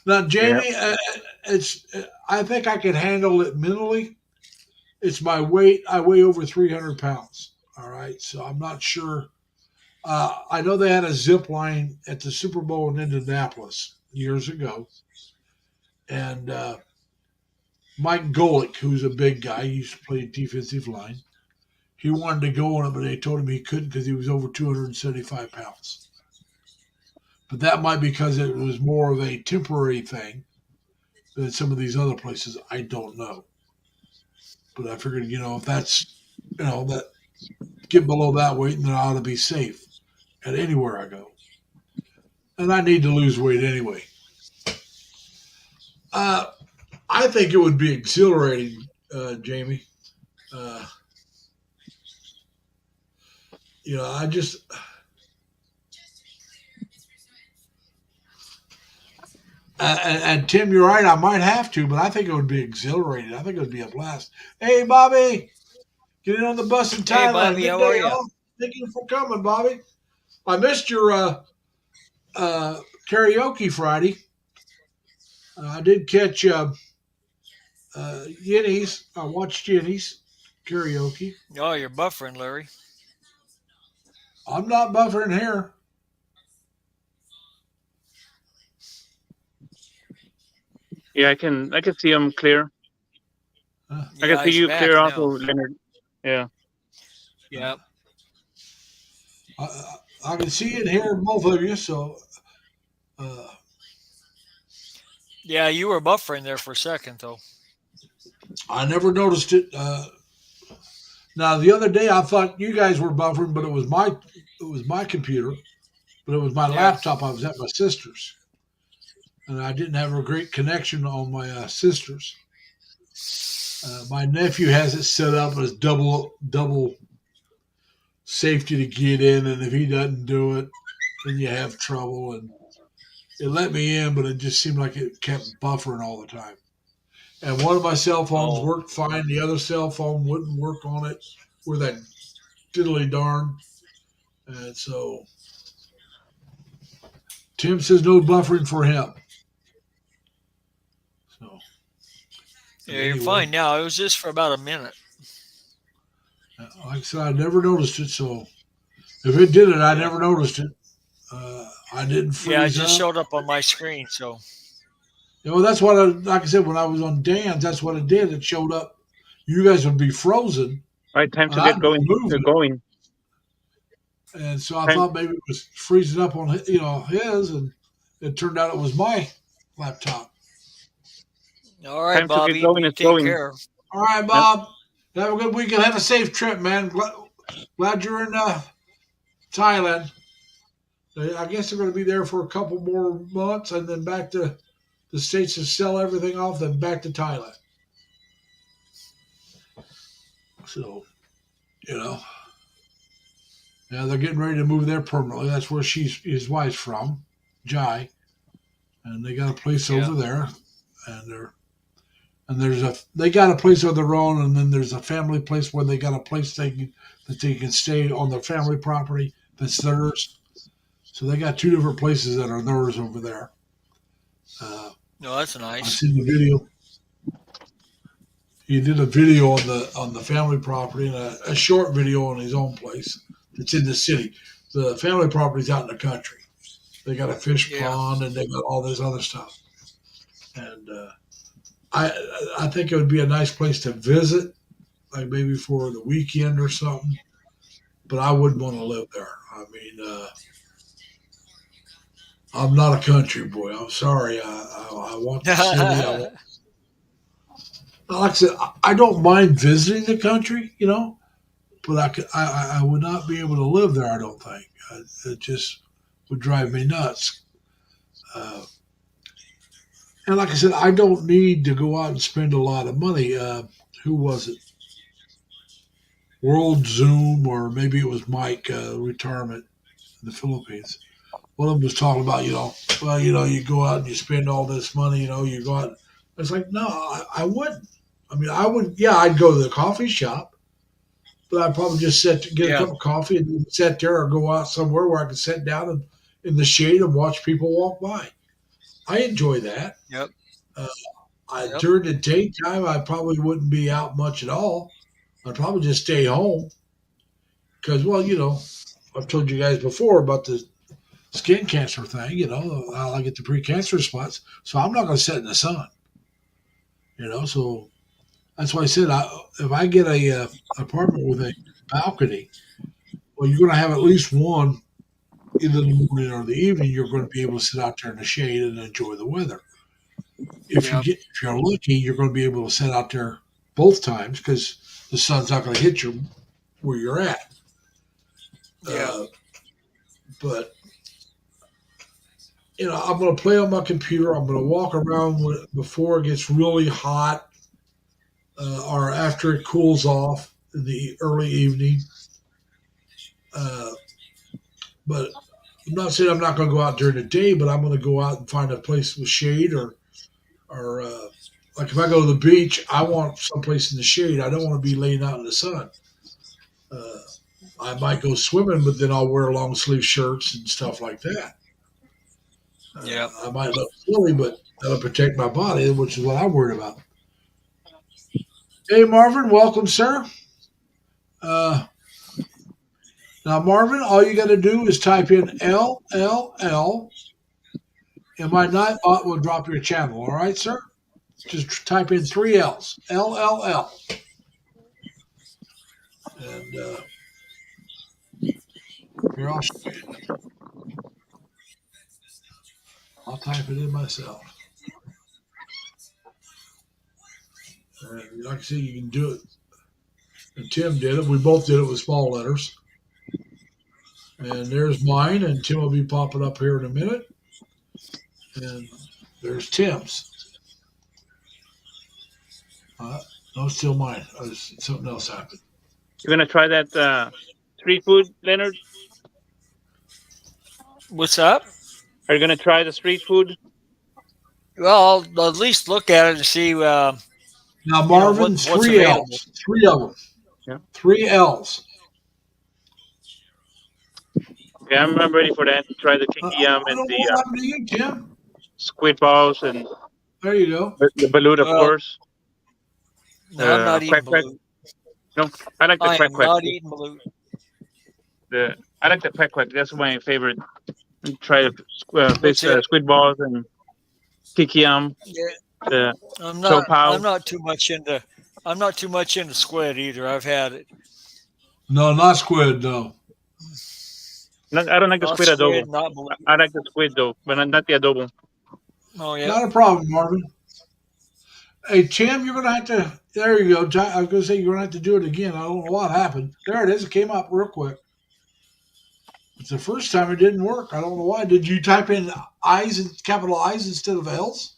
Now, Jamie, I think I can handle it mentally. It's my weight. I weigh over 300 pounds. All right. So I'm not sure. I know they had a zip line at the Super Bowl in Indianapolis years ago. And Mike Golick, who's a big guy, he used to play defensive line. He wanted to go on it, but they told him he couldn't because he was over 275 pounds. But that might be because it was more of a temporary thing than some of these other places. I don't know. But I figured, if that's, that get below that weight, then I ought to be safe at anywhere I go. And I need to lose weight anyway. I think it would be exhilarating, Jamie. I just. And Tim, you're right. I might have to, but I think it would be exhilarating. I think it would be a blast. Hey, Bobby, get in on the bus in Hey, Thailand. Bobby, Good how day, are you? all. Thank you for coming, Bobby. I missed your karaoke Friday. I did catch Yenny's. I watched Yenny's karaoke. Oh, you're buffering, Larry. I'm not buffering here. Yeah, I can see him clear. I can see he's you back clear now. also, Leonard. Yeah. Yeah. I can see and hear both of you, so. Yeah, you were buffering there for a second, though. I never noticed it. Now the other day I thought you guys were buffering, but it was my computer, but it was my laptop. I was at my sister's, and I didn't have a great connection on my sister's. My nephew has it set up as double safety to get in, and if he doesn't do it, then you have trouble. And it let me in, but it just seemed like it kept buffering all the time. And one of my cell phones worked fine. The other cell phone wouldn't work on it. We're that diddly darn. And so Tim says no buffering for him. So yeah, you're fine now. It was just for about a minute. Like I said, I never noticed it. So if it did it, I never noticed it. I didn't freeze Yeah, it just up. showed up on my screen. So that's what like I said, when I was on Dan's, that's what it did. It showed up. You guys would be frozen. All right, time to get going. You're going. And so I thought maybe it was freezing up on his, and it turned out it was my laptop. All right, time Bobby, to get going. you It's take going. care. All right, Bob. Have a good weekend. Have a safe trip, man. Glad you're in Thailand. I guess they're going to be there for a couple more months, and then back to the States to sell everything off, then back to Thailand. So, now they're getting ready to move there permanently. That's where his wife's from, Jai, and they got a place over there, and they got a place of their own, and then there's a family place where they got a place that they can stay on their family property that's theirs. So they got two different places that are theirs over there. No, that's nice. I seen the video. He did a video on the family property and a short video on his own place that's in the city. The family property's out in the country. They got a fish pond and they got all this other stuff. And I think it would be a nice place to visit, like maybe for the weekend or something. But I wouldn't want to live there. I mean, I'm not a country boy. I'm sorry. I want the city. Like I said, I don't mind visiting the country, but I would not be able to live there. I don't think it just would drive me nuts. And like I said, I don't need to go out and spend a lot of money. Who was it? World Zoom, or maybe it was Mike retirement in the Philippines. One of them was talking about, you go out and you spend all this money, you go out. It's like, no, I wouldn't. I mean, I would, I'd go to the coffee shop, but I'd probably just get a cup of coffee and sit there, or go out somewhere where I could sit down in the shade and watch people walk by. I enjoy that. Yep. Yep. During the daytime, I probably wouldn't be out much at all. I'd probably just stay home because, well, I've told you guys before about the skin cancer thing. How I get the precancerous spots, so I'm not going to sit in the sun. So that's why I said if I get a apartment with a balcony, well, you're going to have at least one either the morning or the evening. You're going to be able to sit out there in the shade and enjoy the weather. Yep. If you're lucky, you're going to be able to sit out there both times because the sun's not going to hit you where you're at. Yep. But I'm going to play on my computer. I'm going to walk around before it gets really hot, or after it cools off in the early evening. Uh, but I'm not saying I'm not going to go out during the day, but I'm going to go out and find a place with shade or like if I go to the beach, I want someplace in the shade. I don't want to be laying out in the sun. Uh, I might go swimming, but then I'll wear long sleeve shirts and stuff like that. Yep. I might look silly, but that'll protect my body, which is what I'm worried about. Hey, Marvin, welcome, sir. Uh, Now, Marvin, all you got to do is type in LLL, and my Nightbot will drop your channel. All right, sir? Just type in three L's, LLL. And here, I'll type it in myself. And like I said, you can do it. And Tim did it. We both did it with small letters. And there's mine, and Tim will be popping up here in a minute. And there's Tim's. No, it's still mine. Something else happened. You're gonna try that street food, Leonard? What's up? Are you gonna try the street food? Well, I'll at least look at it and see. Now, Marvin, what's three available. L's. Three of them. Yeah. Three L's. Okay, I'm ready for that. Try the I kikiam don't and know the what happened to you, Tim. squid balls and There you go. the balut, of Well, course. No, I'm not eating Quack. balut. No, I like the I quack am quack. not eating balut. I like the quack quack. That's my favorite. Try the What's it? squid balls and kikiam. Yeah, The I'm chow not. pao. I'm not too much into. I'm not too much into squid either. I've had it. No, not squid, no. I don't like the Not squid adobo. squid, not balut. I like the squid though, but not the adobo. Oh yeah. Not a problem, Marvin. Hey, Tim, you're going to have to. There you go. I was going to say you're going to have to do it again. I don't know what happened. There it is. It came up real quick. It's the first time it didn't work. I don't know why. Did you type in I's and capital I's instead of L's?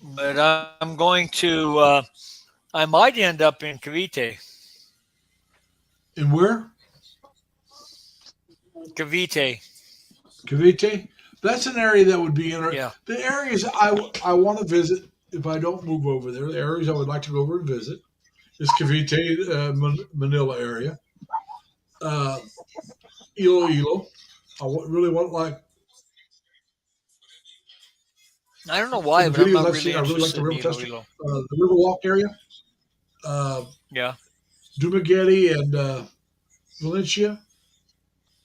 But I'm going to. I might end up in Cavite. And where? Cavite. Cavite? That's an area that would be interesting. Yeah. The areas I want to visit if I don't move over there, the areas I would like to go over and visit is Cavite, Manila area. Iloilo. Really want like. I don't know why, the but I'm videos not I've really seen, I really like interested the in River Festival, Iloilo. the Riverwalk area. Yeah. Dumaguete and Valencia,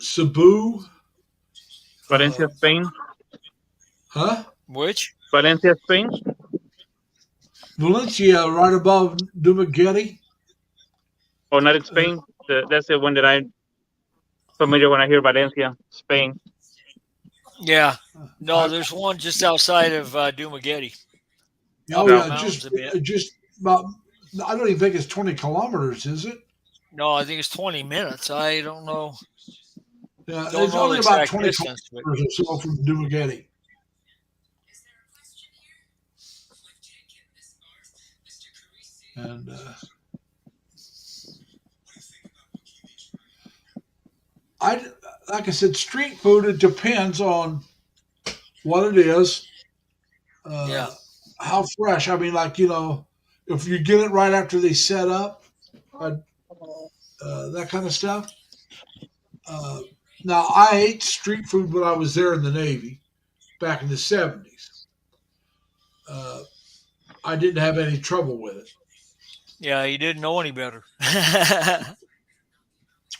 Cebu, Valencia, Spain. huh? Which? Valencia, Spain. Valencia, right above Dumaguete. Oh, not in Spain. That's the one that I'm familiar when I hear Valencia, Spain. Yeah. No, there's one just outside of Dumaguete. Oh Up yeah, mountains a bit. just about. I don't even think it's 20 kilometers, is it? No, I think it's 20 minutes. I don't know. Yeah, Don't it's know only the about exact 20 distance. But kilometers or so from Dumaguete. And like I said, street food. It depends on what it is. yeah. How fresh. I mean, like if you get it right after they set up, that kind of stuff. Uh, Now I ate street food when I was there in the Navy back in the 70s. Uh, I didn't have any trouble with it. Yeah, you didn't know any better.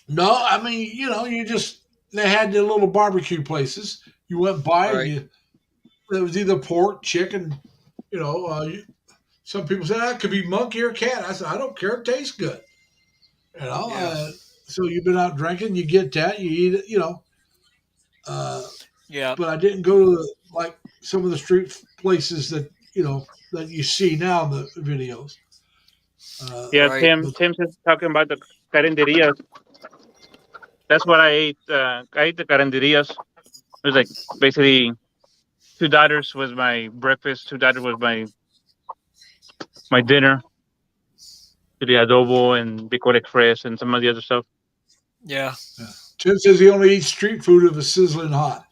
No, I mean, you just they had the little barbecue places. You went by and Right. you there was either pork, chicken. You know, some people say that could be monkey or cat. I said I don't care. It tastes good. You know, Yeah. so you've been out drinking, you get that, you eat it. Uh, Yeah. but I didn't go to like some of the street places that that you see now in the videos. Yeah, Right. But Tim's just talking about the carinderias. That's what I ate. I ate the carinderias. It was like basically $2 was my breakfast, $2 was my dinner, the adobo and pico express and some of the other stuff. Yeah. yeah. Tim says he only eats street food if it's sizzling hot.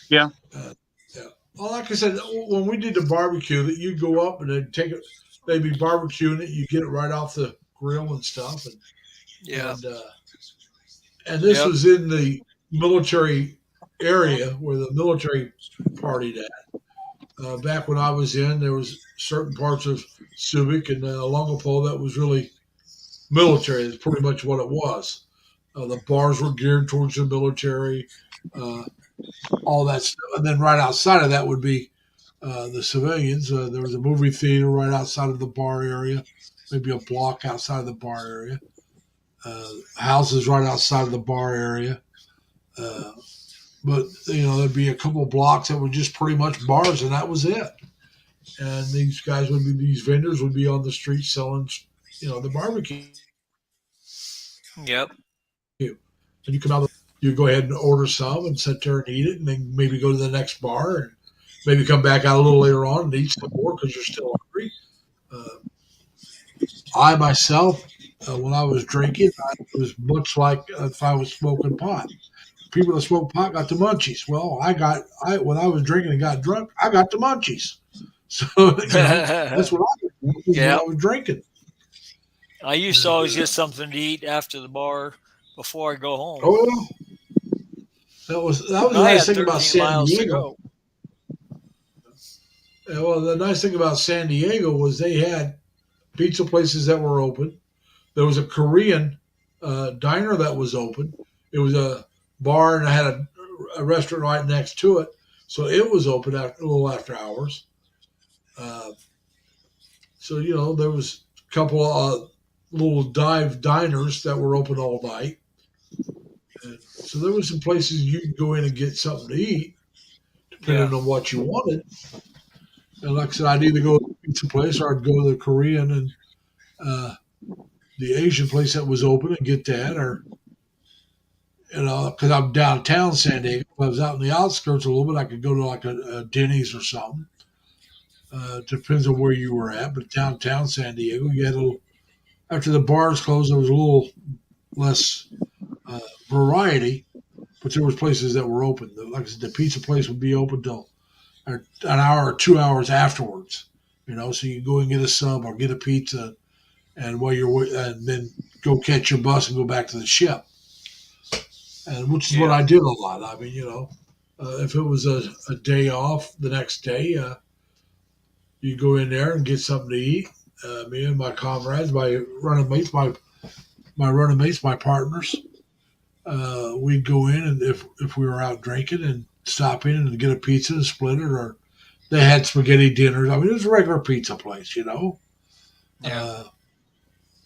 Yeah, Uh, yeah. Well, like I said, when we did the barbecue, that you go up and they'd take it, they'd be barbecuing it. You get it right off the grill and stuff, Yeah. and uh, and this Yep. was in the military area where the military partied at. Back when I was in, there was certain parts of Subic and Longapole that was really military. That's pretty much what it was. The bars were geared towards the military, uh, all that stuff. And then right outside of that would be the civilians. There was a movie theater right outside of the bar area, maybe a block outside of the bar area. Houses right outside of the bar area. Uh, but there'd be a couple of blocks that were just pretty much bars, and that was it. And these vendors would be on the street selling, the barbecue. Yep. And you come out, you go ahead and order some and sit there and eat it, and then maybe go to the next bar and maybe come back out a little later on and eat some more because you're still hungry. Uh, I myself, when I was drinking, it was much like if I was smoking pot. People that smoke pot got the munchies. Well, I when I was drinking and got drunk, I got the munchies. So that's what I was when Yep. I was drinking. I used to And always get something to eat after the bar before I go home. oh yeah, that was the I nice had thing about 13 San miles to Diego. go. Well, the nice thing about San Diego was they had pizza places that were open. There was a Korean diner that was open. It was a bar and I had a restaurant right next to it, so it was open after, a little after hours. Uh, so there was a couple of little dive diners that were open all night. And so there were some places you could go in and get something to eat, Yeah. depending on what you wanted. And like I said, I'd either go to the pizza place or I'd go to the Korean and uh, the Asian place that was open and get that, or because I'm downtown San Diego. If I was out in the outskirts a little bit, I could go to like a Denny's or something. Depends on where you were at, but downtown San Diego, you had a little. After the bars closed, there was a little less uh, variety, but there was places that were open. Like I said, the pizza place would be open till an hour or 2 hours afterwards. So you go and get a sub or get a pizza, and and then go catch your bus and go back to the ship. And which is what Yeah. I did a lot. I mean, if it was a day off the next day, you go in there and get something to eat. Me and my comrades, my running mates, my partners, we'd go in and if we were out drinking and stop in and get a pizza and split it, or they had spaghetti dinners. I mean, it was a regular pizza place. Yeah.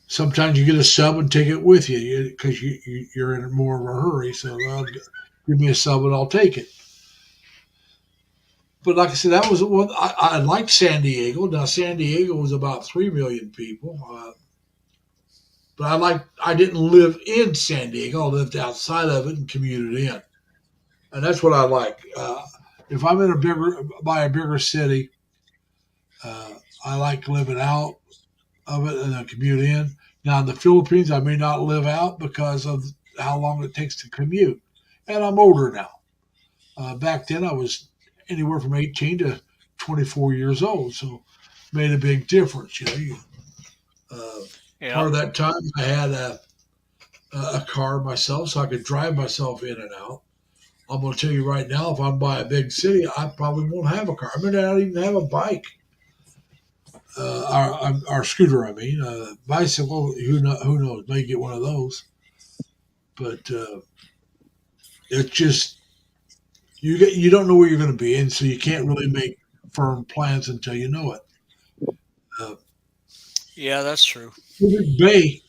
Sometimes you get a sub and take it with you because you're in more of a hurry. So give me a sub and I'll take it. But like I said, that was one I liked San Diego. Now San Diego was about 3 million people, but I didn't live in San Diego. I lived outside of it and commuted in, and that's what I like. If I'm in a bigger city, uh, I like living out of it and then commute in. Now in the Philippines, I may not live out because of how long it takes to commute, and I'm older now. Back then, I was anywhere from 18 to 24 years old, so made a big difference. Uh, Part Yep. of that time, I had a car myself so I could drive myself in and out. I'm going to tell you right now, if I'm by a big city, I probably won't have a car. I may not even have a bike. Our scooter, I mean. Bicycle, who knows? May get one of those. But it's just, you don't know where you're going to be, and so you can't really make firm plans until you know it. Uh, Yeah, that's true. Subic Bay,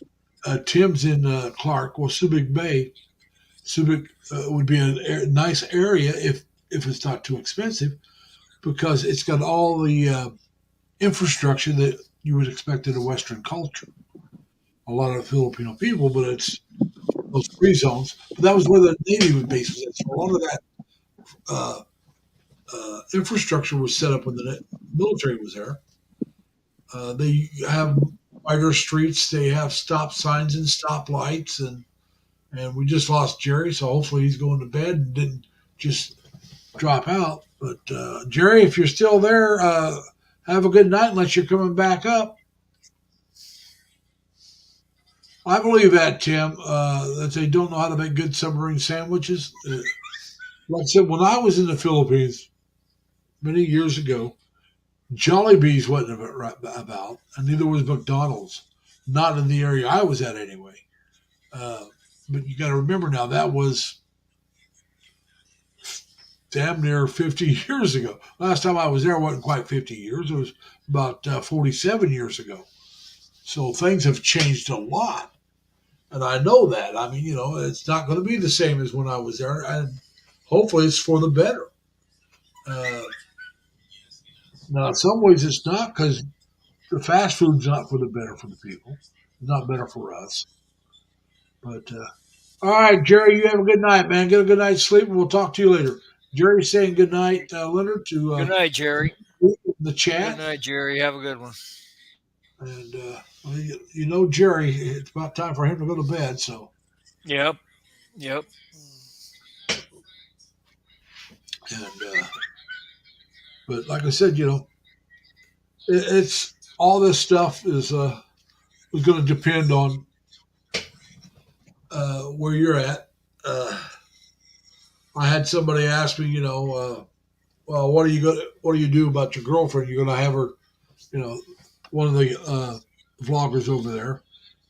Tim's in Clark. Well, Subic would be a nice area if it's not too expensive because it's got all the infrastructure that you would expect in a Western culture. A lot of Filipino people, but it's those free zones. But that was where the Navy base was at. So a lot of that uh, infrastructure was set up when the military was there. They have wider streets. They have stop signs and stop lights, and we just lost Jerry, so hopefully he's going to bed and didn't just drop out. But Jerry, if you're still there, have a good night unless you're coming back up. I believe that, Tim, that they don't know how to make good submarine sandwiches. Like I said, when I was in the Philippines many years ago, Jollibee's wasn't about, and neither was McDonald's. Not in the area I was at, anyway. Uh, but you got to remember now that was damn near 50 years ago. Last time I was there wasn't quite 50 years. It was about 47 years ago. So things have changed a lot. And I know that. I mean, it's not going to be the same as when I was there. And hopefully it's for the better. Uh, Now, in some ways it's not because the fast food's not for the better for the people. It's not better for us. But, all right, Jerry, you have a good night, man. Get a good night's sleep, and we'll talk to you later. Jerry's saying good night, Leonard, to Good night, Jerry. the Good chat. night, Jerry. Have a good one. And, well, Jerry, it's about time for him to go to bed. So, Yep. Yep. and, but like I said, it's all this stuff is going to depend on where you're at. I had somebody ask me, well, what do you do about your girlfriend? You're going to have her, one of the vloggers over there,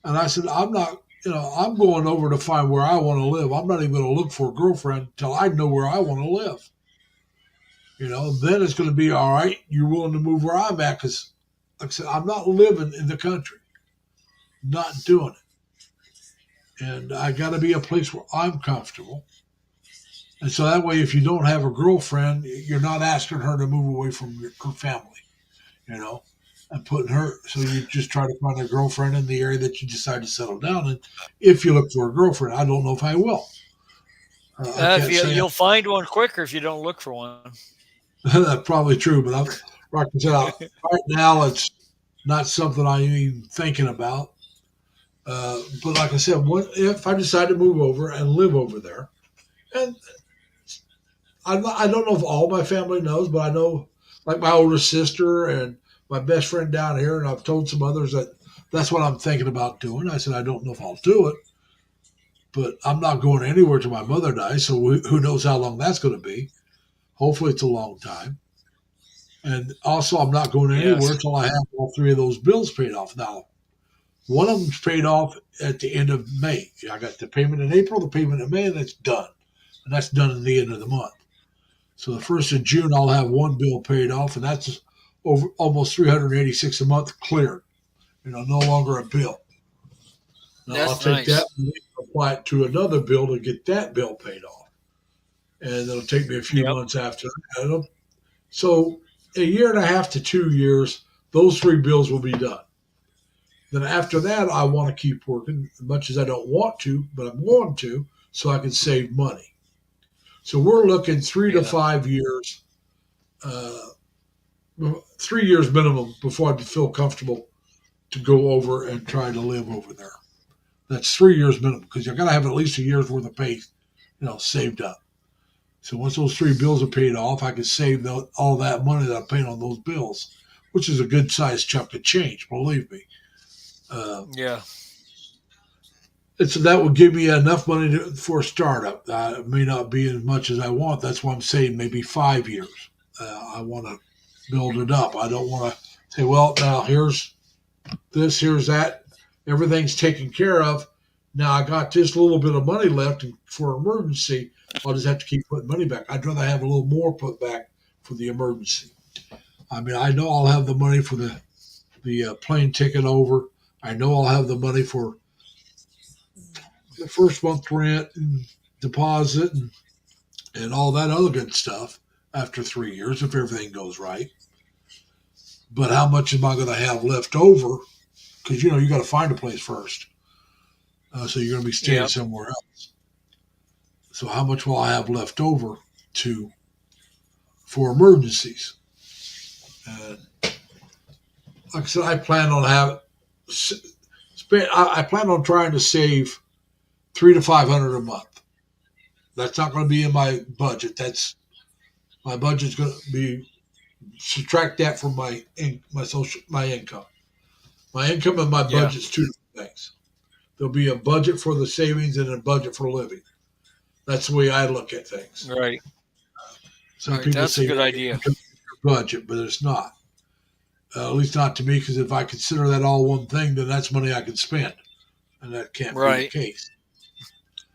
and I said, I'm not, I'm going over to find where I want to live. I'm not even going to look for a girlfriend until I know where I want to live. Then it's going to be all right. You're willing to move where I'm at because, like I said, I'm not living in the country, not doing it, and I got to be a place where I'm comfortable. And so that way, if you don't have a girlfriend, you're not asking her to move away from her family, and putting her. So you just try to find a girlfriend in the area that you decide to settle down in. If you look for a girlfriend, I don't know if I will. You'll find one quicker if you don't look for one. That's probably true, but like I said, right now it's not something I'm even thinking about. But like I said, if I decide to move over and live over there, and I don't know if all my family knows, but I know, like my older sister and my best friend down here, and I've told some others that that's what I'm thinking about doing. I said I don't know if I'll do it, but I'm not going anywhere till my mother dies. So who knows how long that's going to be? Hopefully, it's a long time. And also, I'm not going anywhere till I have all three of those bills paid off. Now, one of them's paid off at the end of May. I got the payment in April, the payment in May, and it's done. And that's done at the end of the month. So the 1st of June, I'll have one bill paid off, and that's over almost $386 a month cleared. No longer a bill. Now That's I'll take nice. that and apply it to another bill to get that bill paid off. And it'll take me a few months after that. So a year and a half to 2 years, those three bills will be done. Then after that, I want to keep working as much as I don't want to, but I'm going to, so I can save money. So we're looking 3 to 5 years, 3 years minimum before I feel comfortable to go over and try to live over there. That's 3 years minimum because you're going to have at least a year's worth of pay, saved up. So once those three bills are paid off, I can save all that money that I'm paying on those bills, which is a good sized chunk of change, believe me. And so that would give me enough money for a startup. It may not be as much as I want. That's why I'm saying maybe 5 years. I want to build it up. I don't want to say, well, now here's this, here's that. Everything's taken care of. Now I got this little bit of money left for emergency. I'll just have to keep putting money back. I'd rather have a little more put back for the emergency. I mean, I know I'll have the money for the plane ticket over. I know I'll have the money for the first month rent and deposit and all that other good stuff after 3 years if everything goes right. But how much am I going to have left over? Because you got to find a place first. So you're going to be staying Yep. somewhere else. So how much will I have left over to for emergencies? And like I said, I plan on I plan on trying to save $300 to $500 a month. That's not going to be in my budget. My budget's going to be subtract that from my income. My income and my Yeah. budget's two different things. There'll be a budget for the savings and a budget for living. That's the way I look at things. Right. Some Right. people That's say a good idea. budget, but it's not. At least not to me, because if I consider that all one thing, then that's money I can spend, and that can't be Right. the case.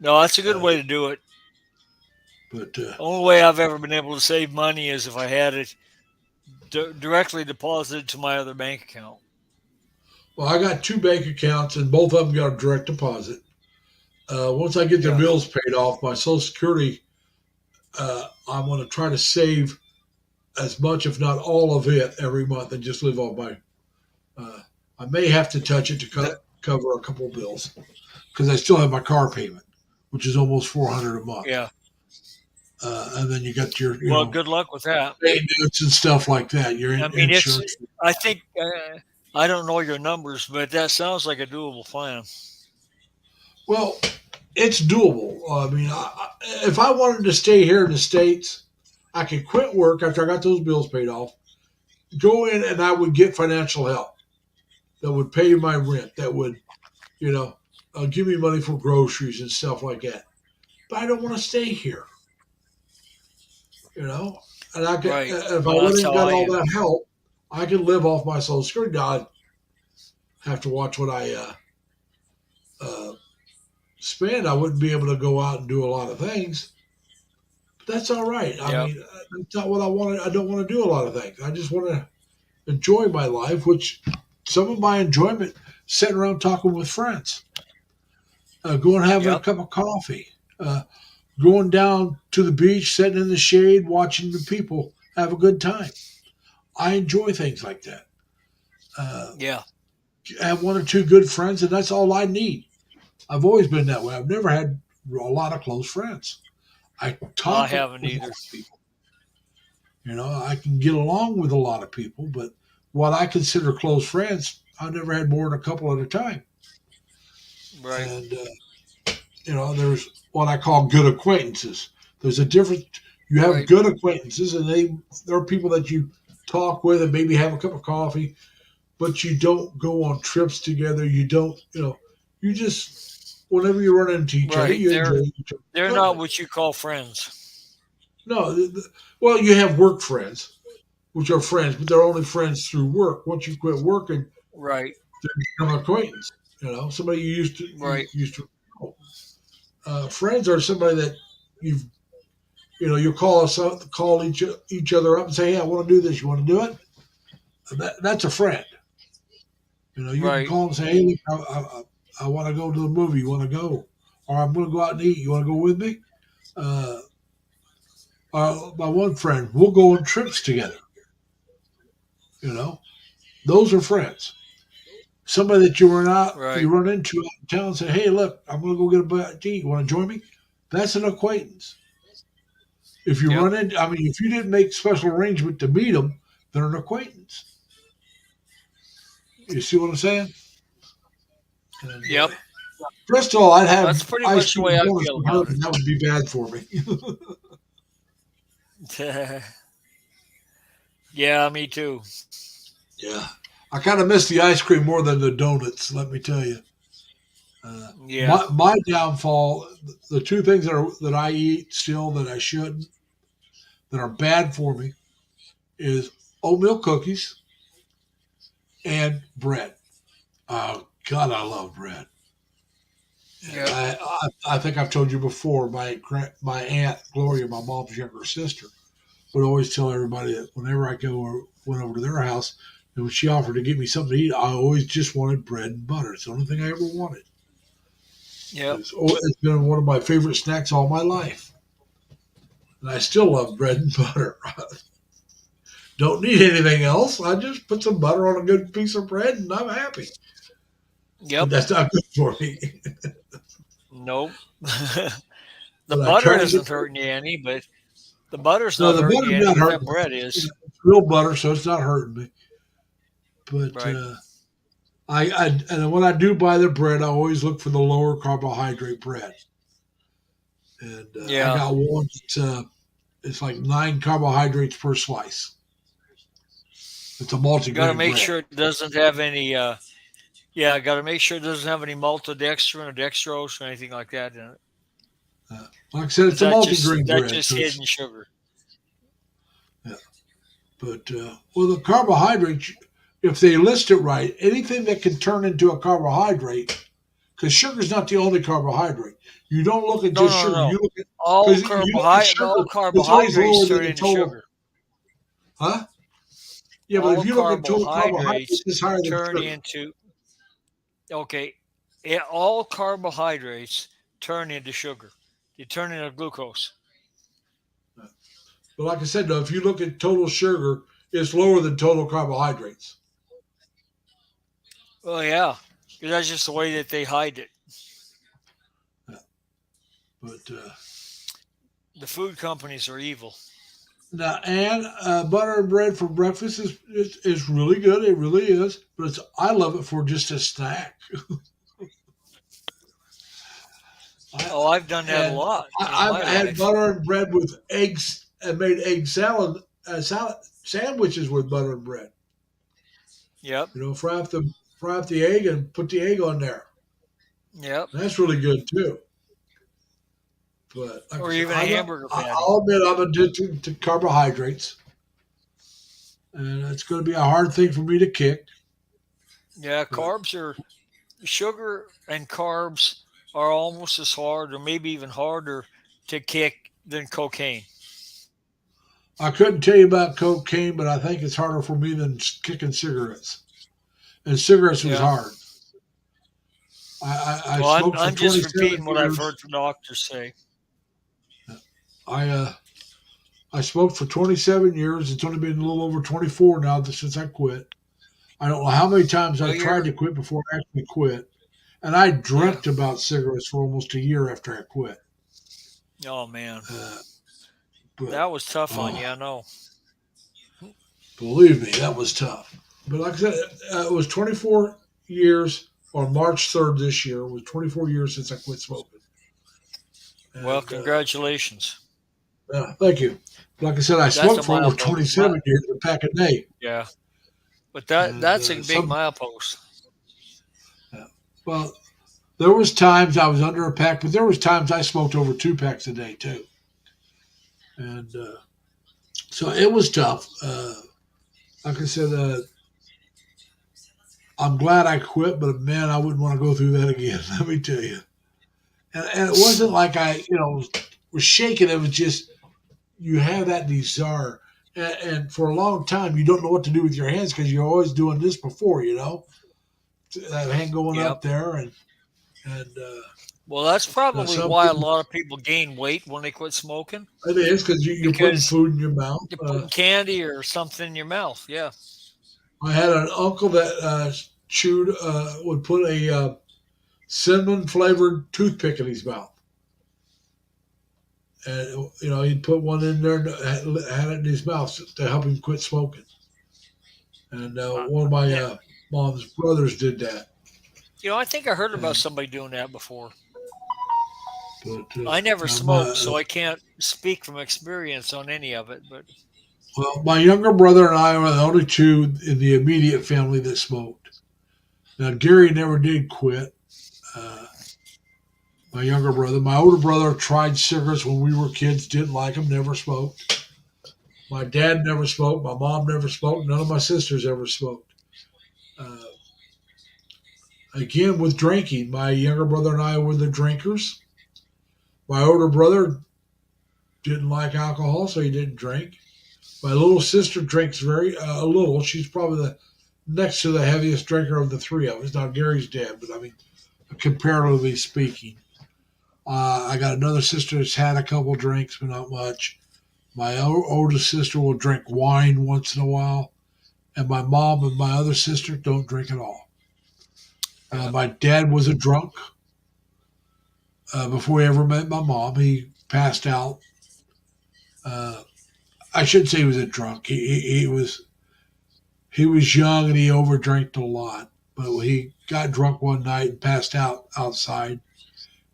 No, that's a good way to do it. But The only way I've ever been able to save money is if I had it directly deposited to my other bank account. well, I got two bank accounts, and both of them got a direct deposit. Once I get the Yeah. bills paid off, my Social Security, I'm going to try to save as much, if not all of it, every month, and just live off my. I may have to touch it to cover a couple of bills because I still have my car payment, which is almost $400 a month. Yeah. And then you got your Well, good luck with that. maintenance and stuff like that. Your I mean, insurance. I think I don't know your numbers, but that sounds like a doable plan. Well, it's doable. I mean, if I wanted to stay here in the States, I could quit work after I got those bills paid off, go in, and I would get financial help that would pay my rent, that would, give me money for groceries and stuff like that. But I don't want to stay here, And I could, Right. if Well, I went that's and how got I all am. that help, I could live off my Social Security. Now, I'd have to watch what I spend. I wouldn't be able to go out and do a lot of things. But that's all right. I Yep. mean, that's not what I want. I don't want to do a lot of things. I just want to enjoy my life, which some of my enjoyment sitting around talking with friends, going having a Yep. cup of coffee, going down to the beach, sitting in the shade, watching the people have a good time. I enjoy things like that. Yeah. Have one or two good friends, and that's all I need. I've always been that way. I've never had a lot of close friends. I I talk haven't with a either. lot of people. I can get along with a lot of people, but what I consider close friends, I've never had more than a couple at a time. Right. And there's what I call good acquaintances. There's a difference. You have Right. good acquaintances, and they're people that you talk with and maybe have a cup of coffee, but you don't go on trips together. You don't, you just whenever you run into each other, Right. you enjoy each other. They're not what you call friends. No, well, you have work friends, which are friends, but they're only friends through work. Once you quit working, Right. they become an acquaintance. Somebody you Right. used to know. Friends are somebody that you call each other up and say, "Hey, I want to do this. You want to do it?" That's a friend. You can Right. call and say, "Hey, look, I want to go to the movie. You want to go?" Or I'm going to go out and eat. You want to go with me? My one friend, we'll go on trips together. Those are friends. Somebody that you Right. run into out in town and say, "Hey, look, I'm going to go get a bite to eat. You want to join me?" That's an acquaintance. If you Yep. run into, I mean, if you didn't make special arrangement to meet them, they're an acquaintance. You see what I'm saying? And, Yep. first of all, I'd have That's pretty ice much the cream way and I donuts feel for her, about and that would be bad for me. it. Yeah, me too. Yeah. I kind of miss the ice cream more than the donuts, let me tell you. Yeah. My downfall, the two things that I eat still that I shouldn't, that are bad for me, is oatmeal cookies and bread. Oh God, I love bread. And Yep. I think I've told you before. My aunt Gloria, my mom's younger sister, would always tell everybody that whenever I went over to their house, and when she offered to get me something to eat, I always just wanted bread and butter. It's the only thing I ever wanted. Yep. It's been one of my favorite snacks all my life, and I still love bread and butter. Don't need anything else. I just put some butter on a good piece of bread, and I'm happy. But Yep. that's not good for me. Nope. The But I butter try to get isn't hurting you any, but the butter's no, not the hurting butter's you any, not but that hurting. bread You is. know, it's real butter, so it's not hurting me. But Right. and when I do buy the bread, I always look for the lower carbohydrate bread. And I Yeah. got one that's it's like 9 carbohydrates per slice. It's a Got to multigrain make bread. sure it doesn't have any. Yeah, got to make sure it doesn't have any maltodextrin or dextrose or anything like that in it, Like I said, because it's a multigrain that's bread, just so it's hidden sugar. yeah. But well, the carbohydrates, if they list it right, anything that can turn into a carbohydrate, because sugar's not the only carbohydrate. You don't look at No, just no, no, sugar. no. You look at because you look at All sugar, it's always carbohydrates lower than turn the into total. sugar. Huh? Yeah, but if All you look at total carbohydrates carbohydrates, it's higher than turn sugar. into okay. All carbohydrates turn into sugar. They turn into glucose. But like I said, though, if you look at total sugar, it's lower than total carbohydrates. Well, yeah, 'cause that's just the way that they hide it. Yeah. But The food companies are evil. now, and butter and bread for breakfast is really good. It really is. But I love it for just a snack. I, Oh, I've done that a and lot in I've my had life. butter and bread with eggs and made egg salad sandwiches with butter and bread. Yep, Fry up the egg and put the egg on there. yep. That's really good too. But like I Or said, even a hamburger patty. I'll admit I'm addicted to carbohydrates, and it's going to be a hard thing for me to kick. Yeah, But carbs are sugar and carbs are almost as hard, or maybe even harder to kick than cocaine. I couldn't tell you about cocaine, but I think it's harder for me than kicking cigarettes. And cigarettes was Yeah. hard. I Well, smoked for I'm just 27 repeating what I've years. heard from doctors say. I uh, I smoked for 27 years. It's only been a little over 24 now since I quit. I don't know how many times Well, I tried you're to quit before I actually quit. And I yeah. dreamt about cigarettes for almost a year after I quit. Oh man, Uh, but that was tough on oh, you. I know. believe me, that was tough. But like I said, it was 24 years on March 3rd this year. It was 24 years since I quit smoking. Well, And congratulations. thank you. Like I said, I That's a smoked for over milepost. 27 years, a pack a day. Yeah, but And that's a big milepost. uh, well, there was times I was under a pack, but there was times I smoked over 2 packs a day too. And so it was tough. Like I said, I'm glad I quit, but man, I wouldn't want to go through that again. Let me tell you. And it wasn't like was shaking. It was just you have that desire, and for a long time you don't know what to do with your hands because you're always doing this before, that hand going Yep. up there, and Well, that's probably some why a people lot of people gain weight when they quit smoking it is because you're putting because food in your mouth. you're putting candy or something in your mouth. Yeah. I had an uncle that chewed would put a cinnamon flavored toothpick in his mouth. And he'd put one in there and had it in his mouth to help him quit smoking. And Uh, one of my yeah. mom's brothers did that. I think I heard about And somebody doing that before. but I never now smoked, so I can't speak from experience on any of it. But my younger brother and I were the only two in the immediate family that smoked. Now Gary never did quit. Uh, my younger brother, my older brother tried cigarettes when we were kids, didn't like them, never smoked. My dad never smoked. My mom never smoked. None of my sisters ever smoked. Uh, Again, with drinking, my younger brother and I were the drinkers. My older brother didn't like alcohol, so he didn't drink. My little sister drinks very a little. She's probably the next to the heaviest drinker of the three of us. Now Gary's dead, but I mean, comparatively speaking, I got another sister that's had a couple drinks, but not much. My oldest sister will drink wine once in a while, and my mom and my other sister don't drink at all. Yeah. My dad was a drunk before he ever met my mom. He passed out. Uh, I shouldn't say he was a drunk. He was young and he overdrank a lot. But he got drunk one night and passed out outside.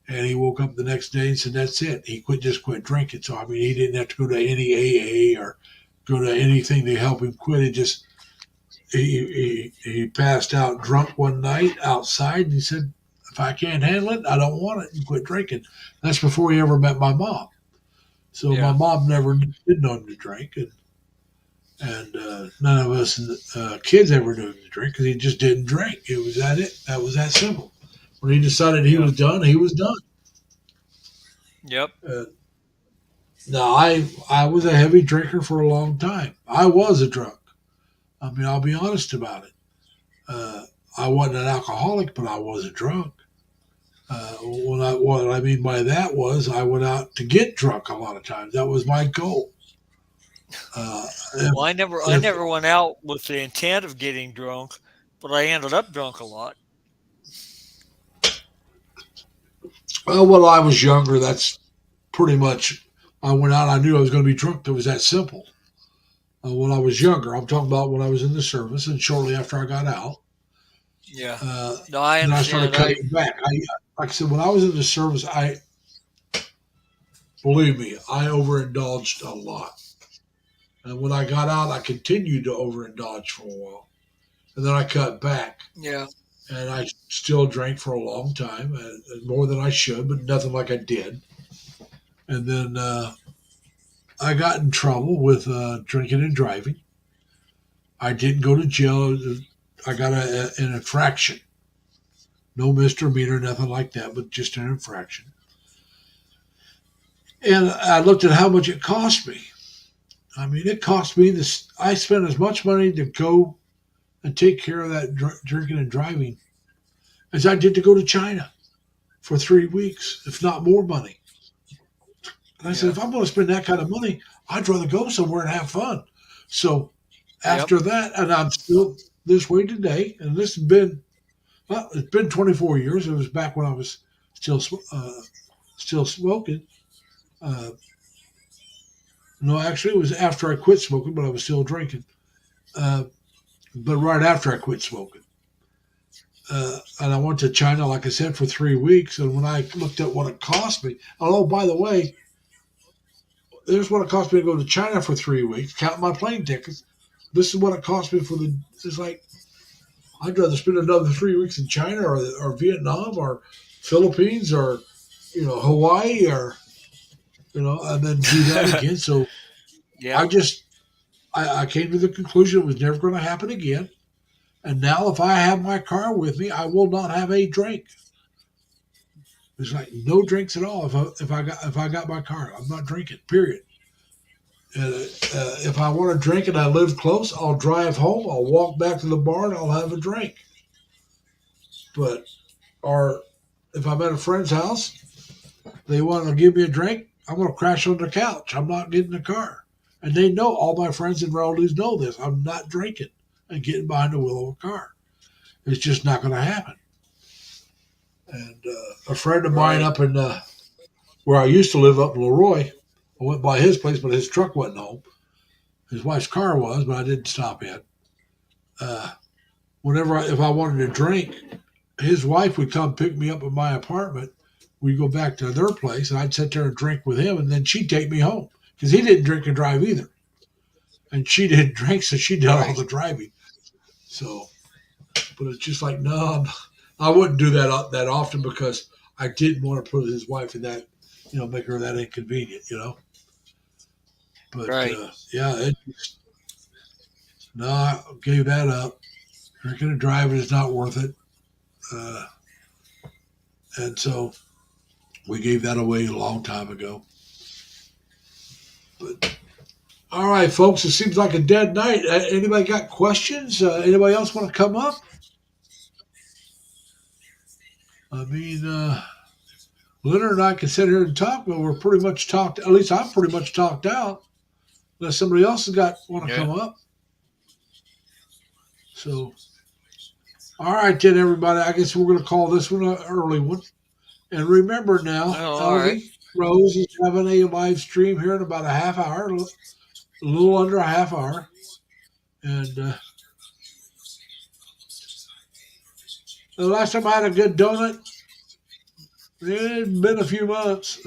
And he woke up the next day and said, "That's it." He quit drinking. So I mean, he didn't have to go to any AA or go to anything to help him quit. It just he passed out drunk one night outside, and he said, "If I can't handle it, I don't want it," and quit drinking. That's before he ever met my mom. So my Yeah. mom never did know him to drink, and none of us kids ever knew him to drink because he just didn't drink. It was that it. That was that simple. When he decided he Yeah. was done, he was done. Yep. Uh, no, I was a heavy drinker for a long time. I was a drunk. I mean, I'll be honest about it. Uh, I wasn't an alcoholic, but I was a drunk. What I mean by that was I went out to get drunk a lot of times. That was my goal. Uh, if, Well, I if never went out with the intent of getting drunk, but I ended up drunk a lot. well, when I was younger, that's pretty much. I went out. I knew I was going to be drunk. It was that simple. When I was younger, I'm talking about when I was in the service and shortly after I got out. Yeah. Uh, No, I then I started understand. cutting back. Like I said, when I was in the service, I believe me, I overindulged a lot. And when I got out, I continued to overindulge for a while, and then I cut back. Yeah. And I still drank for a long time, and more than I should, but nothing like I did. And then I got in trouble with drinking and driving. I didn't go to jail. I got an infraction, no misdemeanor, nothing like that, but just an infraction. And I looked at how much it cost me. I mean, it cost me this. I spent as much money to go and take care of that drinking and driving as I did to go to China for 3 weeks, if not more money. And I said, Yeah. if I'm going to spend that kind of money, I'd rather go somewhere and have fun. So Yep. after that, and I'm still this way today, and this has been, well, it's been 24 years. It was back when I was still still smoking. Uh, no, actually, it was after I quit smoking, but I was still drinking. Uh, but right after I quit smoking. And I went to China, like I said, for 3 weeks. And when I looked at what it cost me, oh, by the way, there's what it cost me to go to China for 3 weeks, count my plane tickets. This is what it cost me for the. It's like I'd rather spend another 3 weeks in China or Vietnam or Philippines or Hawaii or and then do that again. So Yep. I just I came to the conclusion it was never going to happen again. And now if I have my car with me, I will not have a drink. It's like no drinks at all. If I got my car, I'm not drinking. Period. If I want to drink and I live close, I'll drive home. I'll walk back to the bar and I'll have a drink. But or if I'm at a friend's house, they want to give me a drink, I'm going to crash on the couch. I'm not getting in the car. And they know, all my friends and relatives know this. I'm not drinking and getting behind the wheel of a car. It's just not going to happen. And a friend of mine Right. up in where I used to live up in Leroy, I went by his place, but his truck wasn't home. His wife's car was, but I didn't stop in. Uh, if I wanted to drink, his wife would come pick me up at my apartment. We'd go back to their place, and I'd sit there and drink with him, and then she'd take me home because he didn't drink and drive either, and she didn't drink, so she did all Right. the driving. So, but it's just like no, I wouldn't do that often because I didn't want to put his wife in that, make her that inconvenient. But Right. yeah, no, I gave that up. Drinking and driving is not worth it. Uh, and so we gave that away a long time ago. But all right, folks, it seems like a dead night. Anybody got questions? Anybody else want to come up? I mean, Leonard and I can sit here and talk, but we're pretty much talked. At least I'm pretty much talked out. Unless somebody else has want to come up. So, all right then, everybody. I guess we're going to call this one an early one. And remember now, All Elvie right. Rose is having a live stream here in about a half hour, a little under a half hour. And the last time I had a good donut, it's been a few months.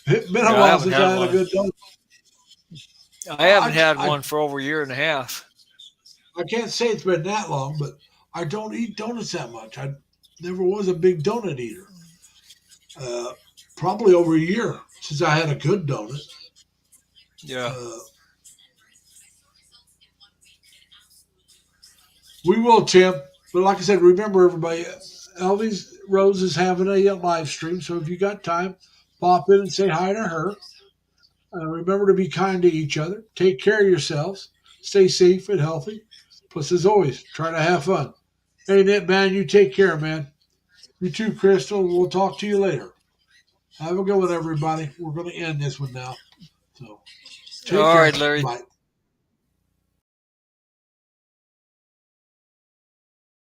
It's been a while since I had a good donut. I haven't had one for over a year and a half. I can't say it's been that long, but I don't eat donuts that much. I never was a big donut eater. Probably over a year since I had a good donut. Yeah. We will, Tim. But like I said, remember, everybody, Elvie Rose is having a live stream. So if you got time, pop in and say hi to her. Remember to be kind to each other. Take care of yourselves. Stay safe and healthy. Plus, as always, try to have fun. Hey, Nit, man, you take care, man. You too, Crystal. We'll talk to you later. Have a good one, everybody. We're going to end this one now. So, take care. All right, Larry. Bye.